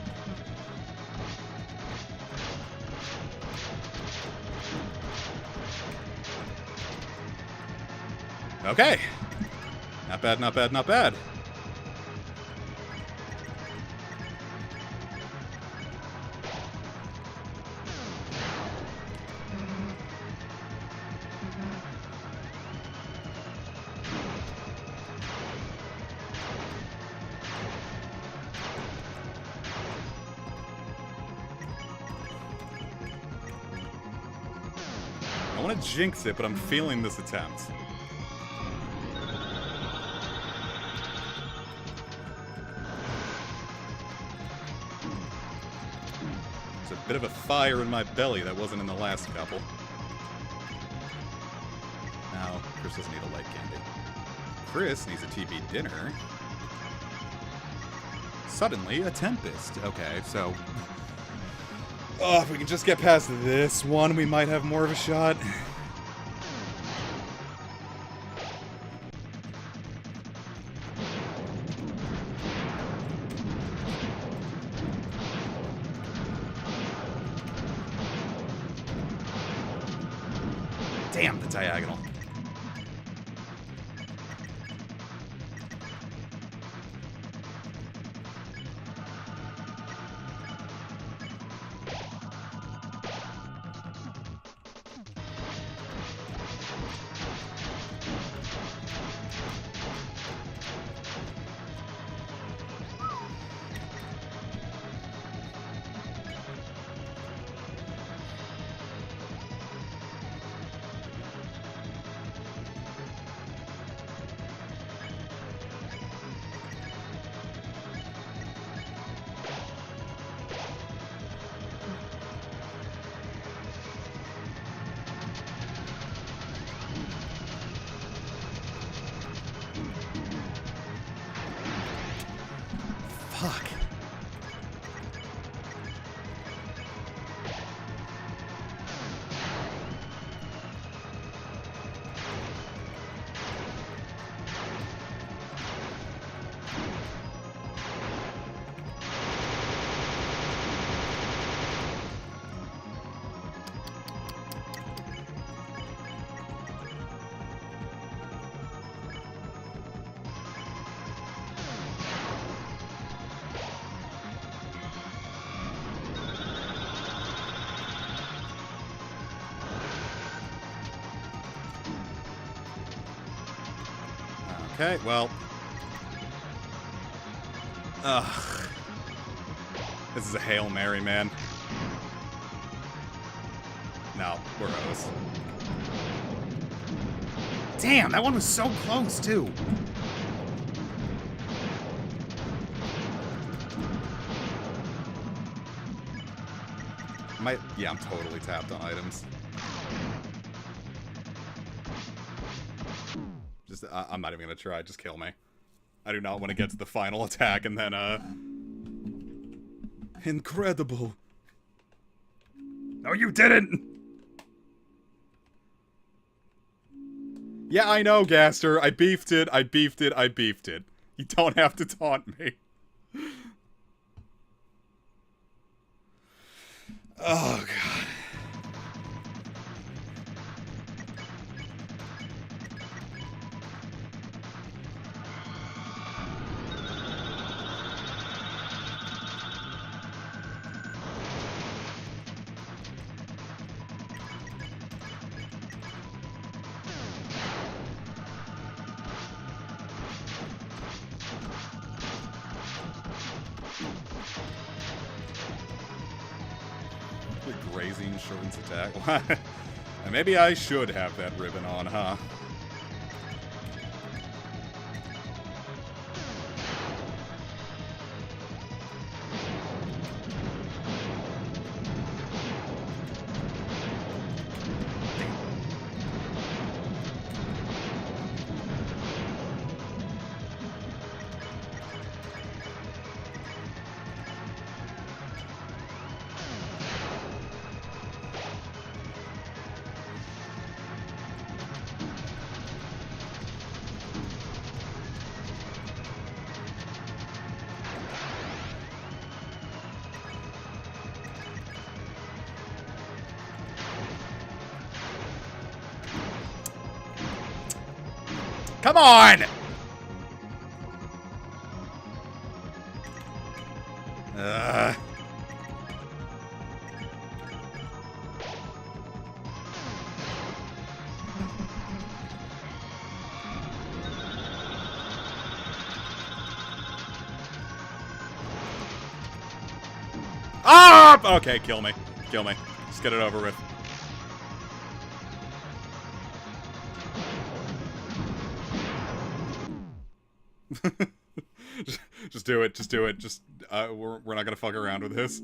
Okay. Not bad, not bad, not bad. I want to jinx it, but I'm feeling this attempt. There's a bit of a fire in my belly that wasn't in the last couple. Now, Chris doesn't need a light candy. Chris needs a TV dinner. Suddenly, a tempest. Okay, so... Oh, if we can just get past this one, we might have more of a shot. Damn, the diagonal. Fuck. Okay, well. Ugh. This is a Hail Mary, man. No, we're O's. Damn, that one was so close, too. Yeah, I'm totally tapped on items. Just, I'm not even gonna try. Just kill me. I do not want to get to the final attack and then, Incredible. No, you didn't! Yeah, I know, Gaster. I beefed it. I beefed it. I beefed it. You don't have to taunt me. Oh, God. Grazing insurance attack. Maybe I should have that ribbon on, huh? Come on! Ah! Okay, kill me. Kill me. Just get it over with. Just do it. Just do it. Just we're not gonna fuck around with this.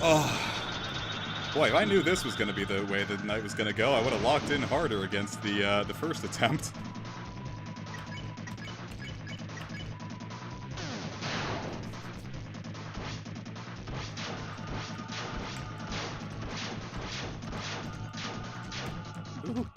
Oh. Boy, if I knew this was gonna be the way the night was gonna go, I would have locked in harder against the first attempt. Ooh.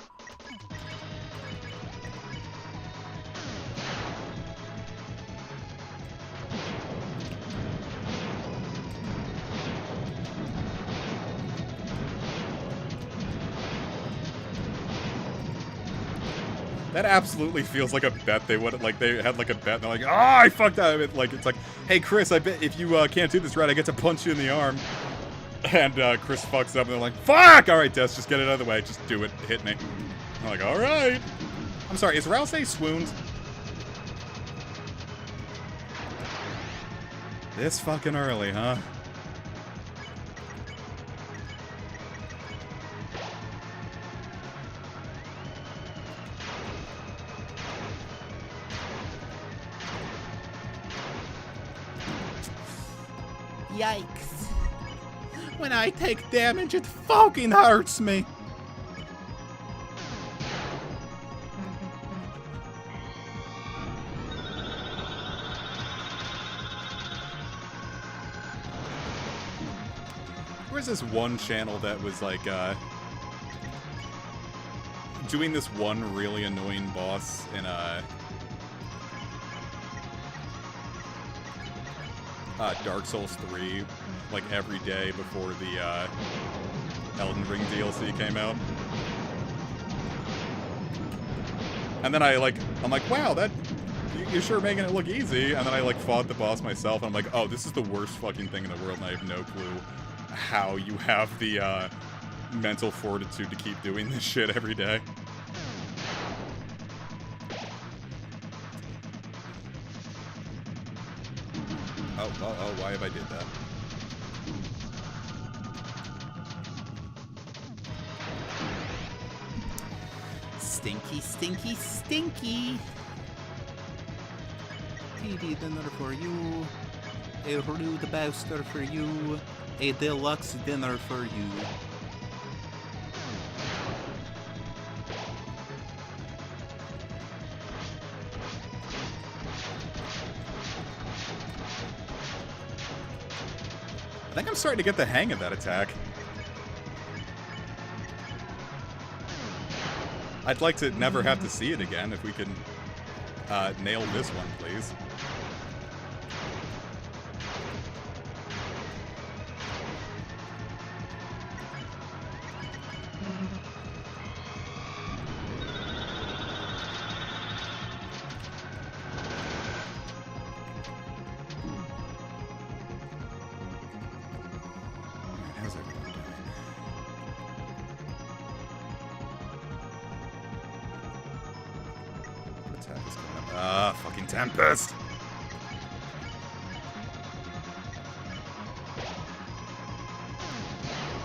That absolutely feels like a bet they would, like, they had, like, a bet, and they're like, ah, I fucked up. Like, it's like, hey, Chris, I bet if you can't do this right, I get to punch you in the arm. And Chris fucks up, and they're like, fuck! Alright, Des, just get it out of the way. Just do it. Hit me. I'm like, alright. I'm sorry, is Rouse swooned? This fucking early, huh? Yikes. When I take damage, it fucking hurts me. Where's this one channel that was like, doing this one really annoying boss in Dark Souls 3, like every day before the Elden Ring DLC came out. And then I'm like, wow, that you're sure making it look easy. And then I, like, fought the boss myself, and I'm like, oh, this is the worst fucking thing in the world, and I have no clue how you have the, mental fortitude to keep doing this shit every day. Oh, why have I did that? Stinky, stinky, stinky. PD dinner for you. A rude bastard for you. A deluxe dinner for you. I think I'm starting to get the hang of that attack. I'd like to never have to see it again if we can nail this one, please. How's everyone doing? What attack is coming up? Ah, fucking Tempest!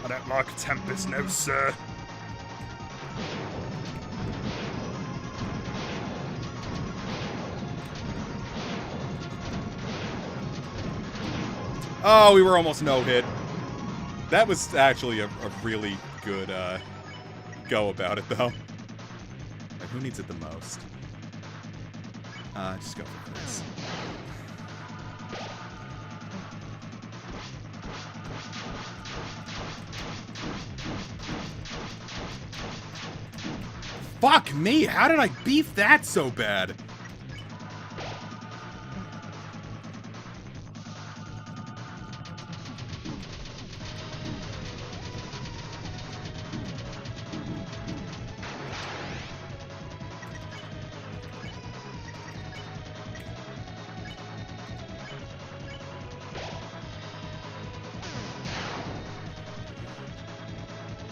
I don't like a Tempest, no sir. Oh, we were almost no-hit. That was actually a really good go about it, though. Like, who needs it the most? Just go for Chris. Fuck me! How did I beef that so bad?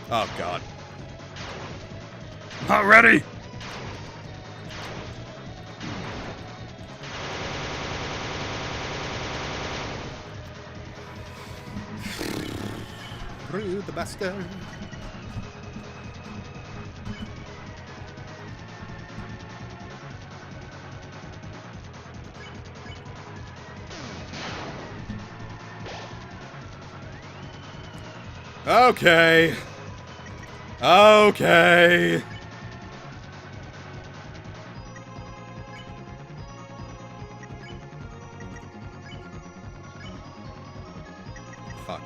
Oh, God. Not ready! Rude the bastard. Okay. Okay. Fuck.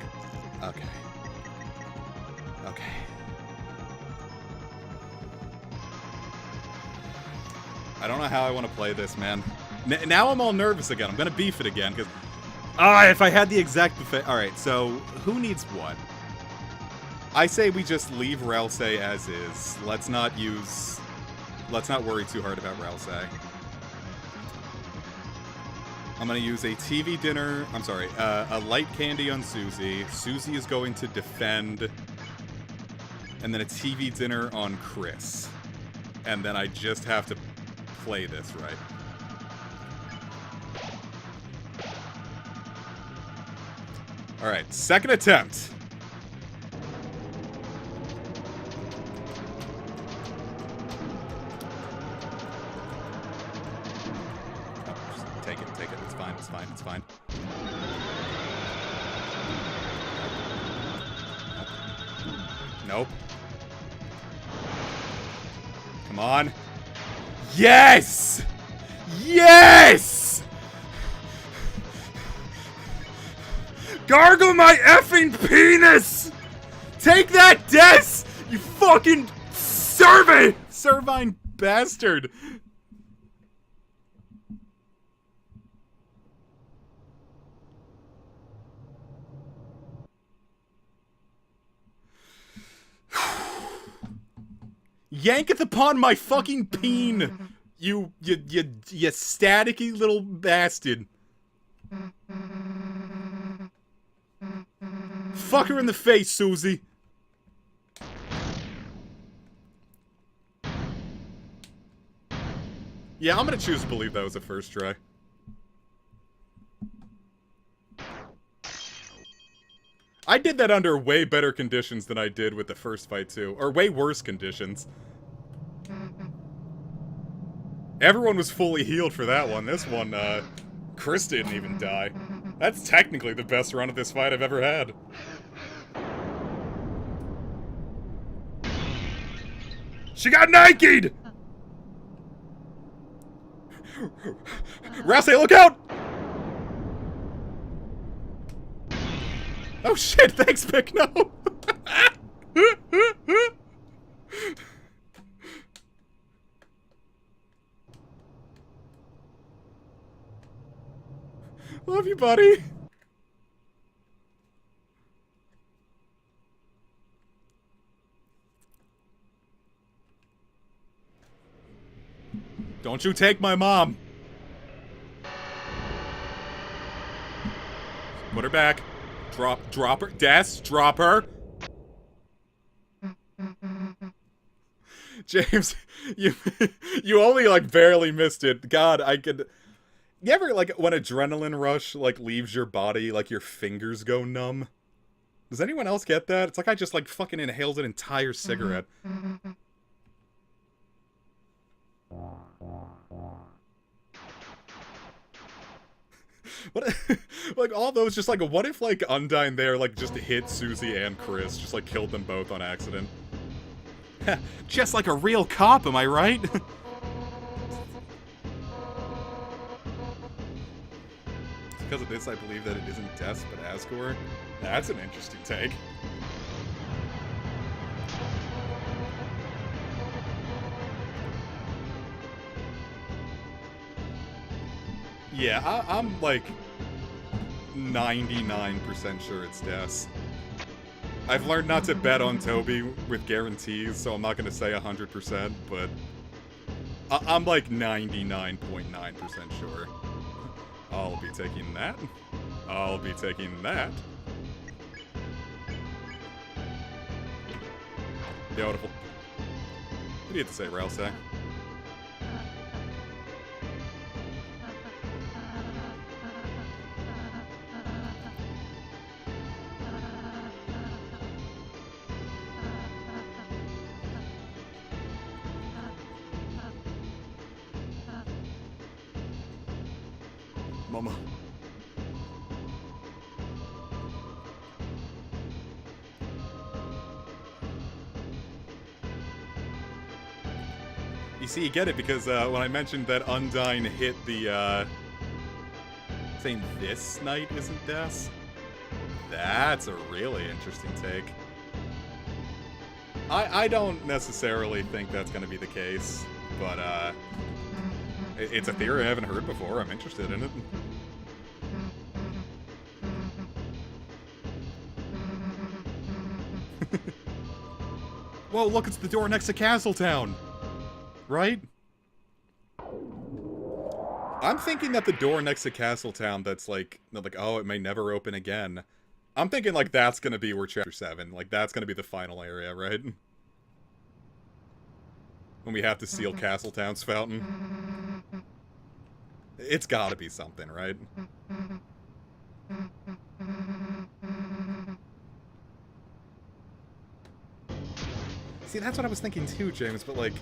Okay. Okay. I don't know how I want to play this, man. Now I'm all nervous again. I'm gonna beef it again, because... if I had the exact buffet... Alright, so, who needs what? I say we just leave Ralsei as is. Let's not worry too hard about Ralsei. I'm gonna use a TV dinner... I'm sorry, a light candy on Susie. Susie is going to defend. And then a TV dinner on Chris. And then I just have to play this right. Alright, second attempt. Take it. It's fine. Nope. Come on. Yes! Yes! Gargle my effing penis! Take that, Des! You fucking servine bastard! Yanketh upon my fucking peen! You staticky little bastard. Fuck her in the face, Susie. Yeah, I'm gonna choose to believe that was a first try. I did that under way better conditions than I did with the first fight, too. Or way worse conditions. Everyone was fully healed for that one. This one, Chris didn't even die. That's technically the best run of this fight I've ever had. She got naked! Rousey, look out! Oh shit, thanks, Picno! Love you, buddy. Don't you take my mom. Put her back. Drop her. Des, drop her. James, you only, like, barely missed it. God, I could... You ever, like, when adrenaline rush, like, leaves your body, like, your fingers go numb? Does anyone else get that? It's like I just, like, fucking inhaled an entire cigarette. What, like, all those just, like, what if, like, Undyne there, like, just hit Susie and Chris, just, like, killed them both on accident? Just like a real cop, am I right? Because of this, I believe that it isn't Des, but Asgore. That's an interesting take. Yeah, I'm like 99% sure it's Des. I've learned not to bet on Toby with guarantees, so I'm not going to say 100%, but I'm like 99.9% sure. I'll be taking that. I'll be taking that. Beautiful. What do you have to say, Rousey? Mama. You see, you get it because when I mentioned that Undyne hit the, saying this knight isn't Des, that's a really interesting take. I don't necessarily think that's going to be the case, but, it's a theory I haven't heard before. I'm interested in it. Whoa, look, it's the door next to Castletown! Right? I'm thinking that the door next to Castletown that's like, oh, it may never open again. I'm thinking, like, that's gonna be where Chapter 7, like, that's gonna be the final area, right? When we have to seal Castletown's fountain. It's gotta be something, right? See, that's what I was thinking too, James, but, like,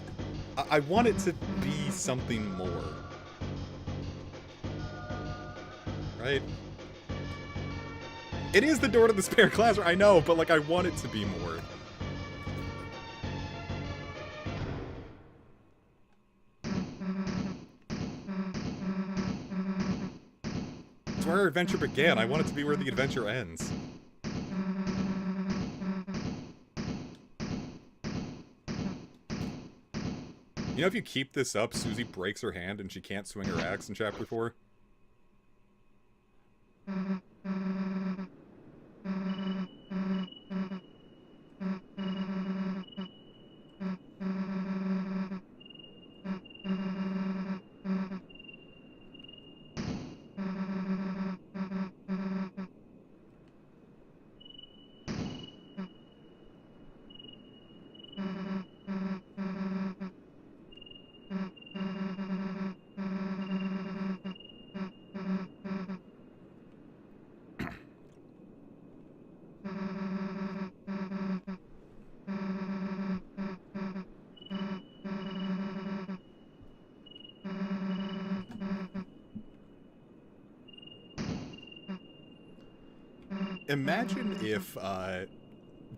I want it to be something more. Right? It is the door to the spare classroom, I know, but, like, I want it to be more. It's where our adventure began. I want it to be where the adventure ends. You know, if you keep this up, Susie breaks her hand and she can't swing her axe in Chapter 4? imagine if,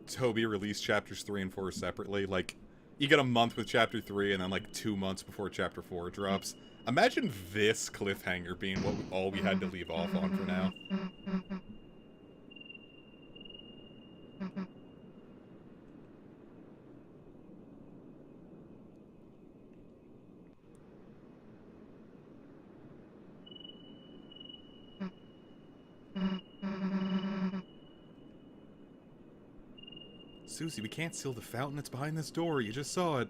Toby released chapters 3 and 4 separately. Like, you get a month with chapter 3 and then, like, 2 months before chapter 4 drops. Imagine this cliffhanger being all we had to leave off on for now. Susie, we can't seal the fountain. It's behind this door. You just saw it.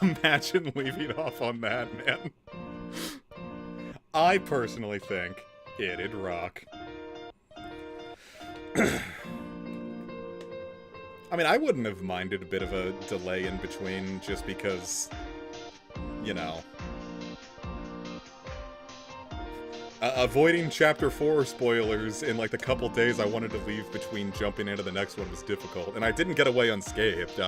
Imagine leaving off on that, man. I personally think it'd rock. I mean, I wouldn't have minded a bit of a delay in between just because, you know. Avoiding Chapter 4 spoilers in, like, the couple days I wanted to leave between jumping into the next one was difficult. And I didn't get away unscathed.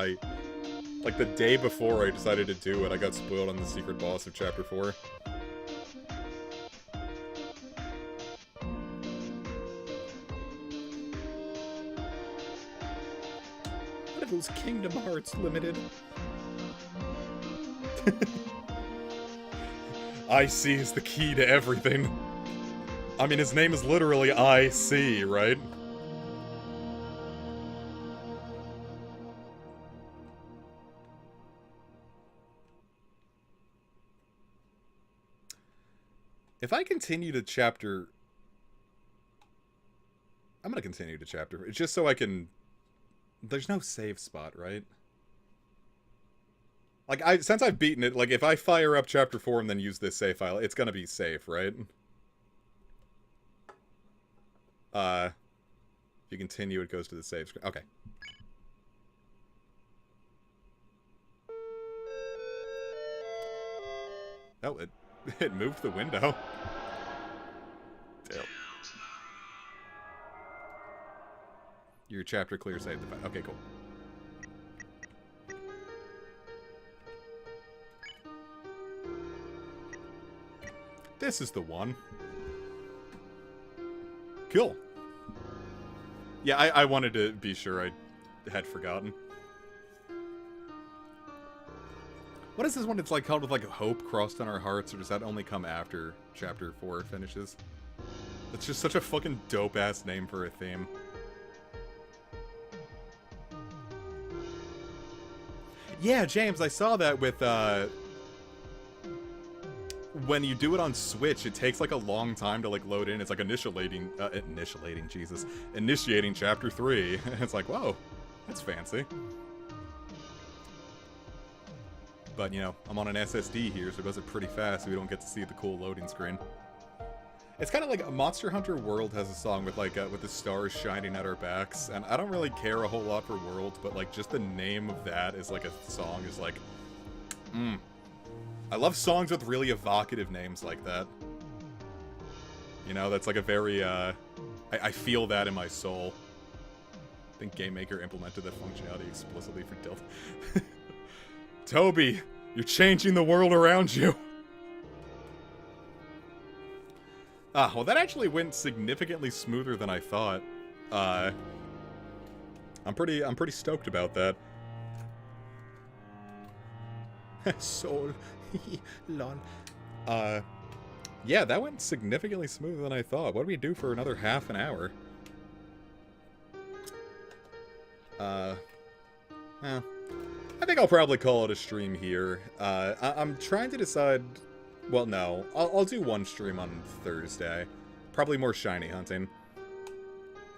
Like, the day before I decided to do it, I got spoiled on the secret boss of Chapter 4. What are those Kingdom Hearts Limited? IC is the key to everything. I mean, his name is literally IC, right? If I continue to chapter... I'm gonna continue to chapter... It's just so I can... There's no save spot, right? Like, since I've beaten it, like, if I fire up chapter 4 and then use this save file, it's gonna be safe, right? If you continue, it goes to the save screen. Okay. Oh, it moved the window. Damn. Your chapter clear saved the file. Okay, cool. This is the one. Cool. Yeah, I wanted to be sure I had forgotten. What is this one? It's like called with like hope crossed on our hearts, or does that only come after chapter 4 finishes? It's just such a fucking dope ass name for a theme. Yeah, James, I saw that with when you do it on Switch, it takes like a long time to like load in. It's like initiating chapter 3. It's like, whoa, that's fancy. But, you know, I'm on an SSD here, so it does it pretty fast, so we don't get to see the cool loading screen. It's kind of like Monster Hunter World has a song with, like, with the stars shining at our backs, and I don't really care a whole lot for World, but, like, just the name of that is, like, a song is, like, I love songs with really evocative names like that. You know, that's, like, a very, I feel that in my soul. I think Game Maker implemented that functionality explicitly for Deltarune. Toby, you're changing the world around you. Ah, well that actually went significantly smoother than I thought. I'm pretty stoked about that. Soul. Lol. Yeah, that went significantly smoother than I thought. What do we do for another half an hour? I think I'll probably call it a stream here. I'm trying to decide... Well, no. I'll do one stream on Thursday. Probably more shiny hunting.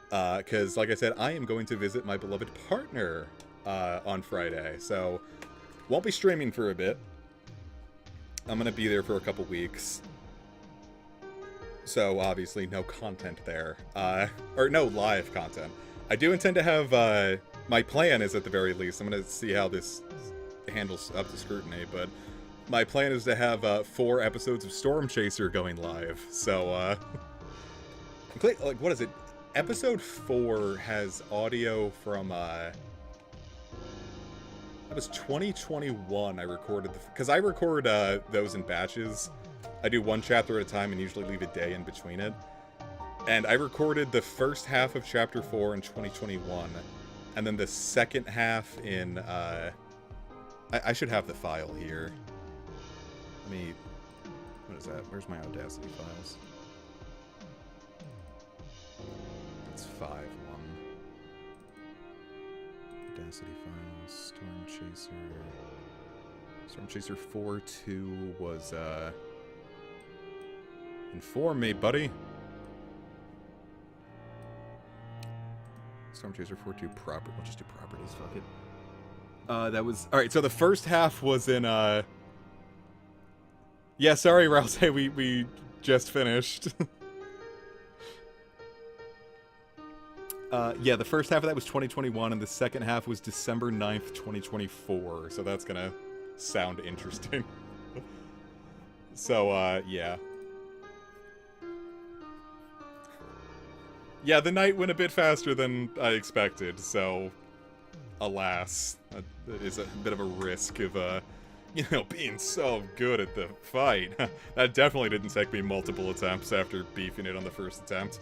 Because, like I said, I am going to visit my beloved partner on Friday. So, won't be streaming for a bit. I'm gonna be there for a couple weeks. So, obviously, no content there. Or no live content. I do intend to have, my plan is, at the very least, I'm gonna see how this handles up to scrutiny, but my plan is to have, 4 episodes of Storm Chaser going live. So, like, what is it? Episode 4 has audio from, that was 2021 I recorded, because I record, those in batches. I do 1 chapter at a time and usually leave a day in between it. And I recorded the first half of Chapter 4 in 2021, and then the second half in, I should have the file here. Let me, what is that? Where's my Audacity files? That's 5.1. Audacity files, Storm Chaser 4.2 was, inform me, buddy. Storm Chaser 4.2 proper. We'll just do properties, fuck it. That was... Alright, so the first half was in, Yeah, sorry, Rouse. Hey, we just finished. Yeah, the first half of that was 2021, and the second half was December 9th, 2024. So that's gonna sound interesting. So, yeah. Yeah, the night went a bit faster than I expected, so... Alas. That is a bit of a risk of, you know, being so good at the fight. That definitely didn't take me multiple attempts after beefing it on the first attempt.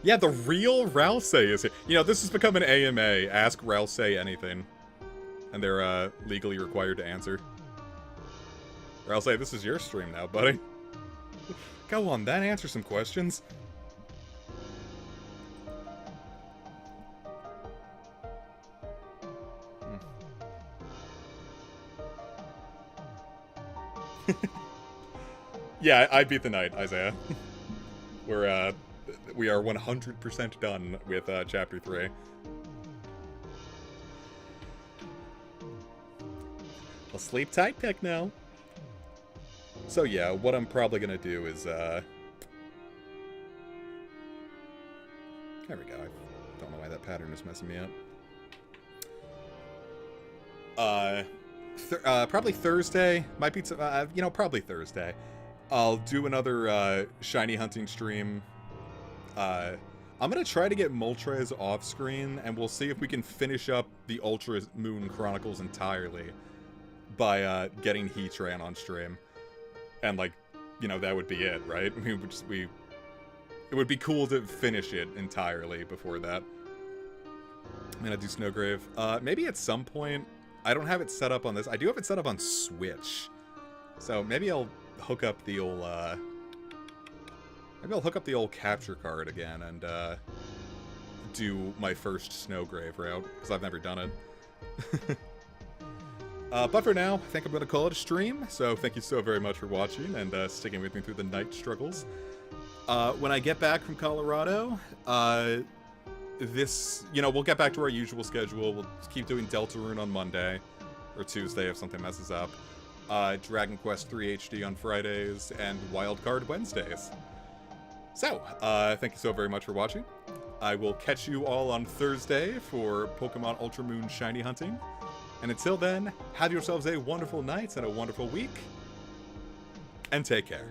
Yeah, the real Ralsei is here. You know, this has become an AMA. Ask Ralsei anything. And they're, legally required to answer. Ralsei, this is your stream now, buddy. Go on, then, answer some questions. Yeah, I beat the night, Isaiah. We are 100% done with, Chapter 3. Well, sleep tight, Pick, now. So yeah, what I'm probably gonna do is, there we go. I don't know why that pattern is messing me up. Probably Thursday. Might be, you know, probably Thursday. I'll do another, shiny hunting stream. I'm gonna try to get Moltres off screen, and we'll see if we can finish up the Ultra Moon Chronicles entirely by, getting Heatran on stream. And, like, you know, that would be it, right? It would be cool to finish it entirely before that. I'm gonna do Snowgrave. Maybe at some point, I don't have it set up on this. I do have it set up on Switch. So maybe I'll hook up the old, maybe I'll hook up the old capture card again and, do my first Snowgrave route, because I've never done it. But for now, I think I'm going to call it a stream, so thank you so very much for watching and, sticking with me through the night struggles. When I get back from Colorado, you know, we'll get back to our usual schedule. We'll keep doing Deltarune on Monday, or Tuesday if something messes up. Dragon Quest III HD on Fridays, and Wildcard Wednesdays. So, thank you so very much for watching. I will catch you all on Thursday for Pokemon Ultra Moon Shiny Hunting. And until then, have yourselves a wonderful night and a wonderful week. And take care.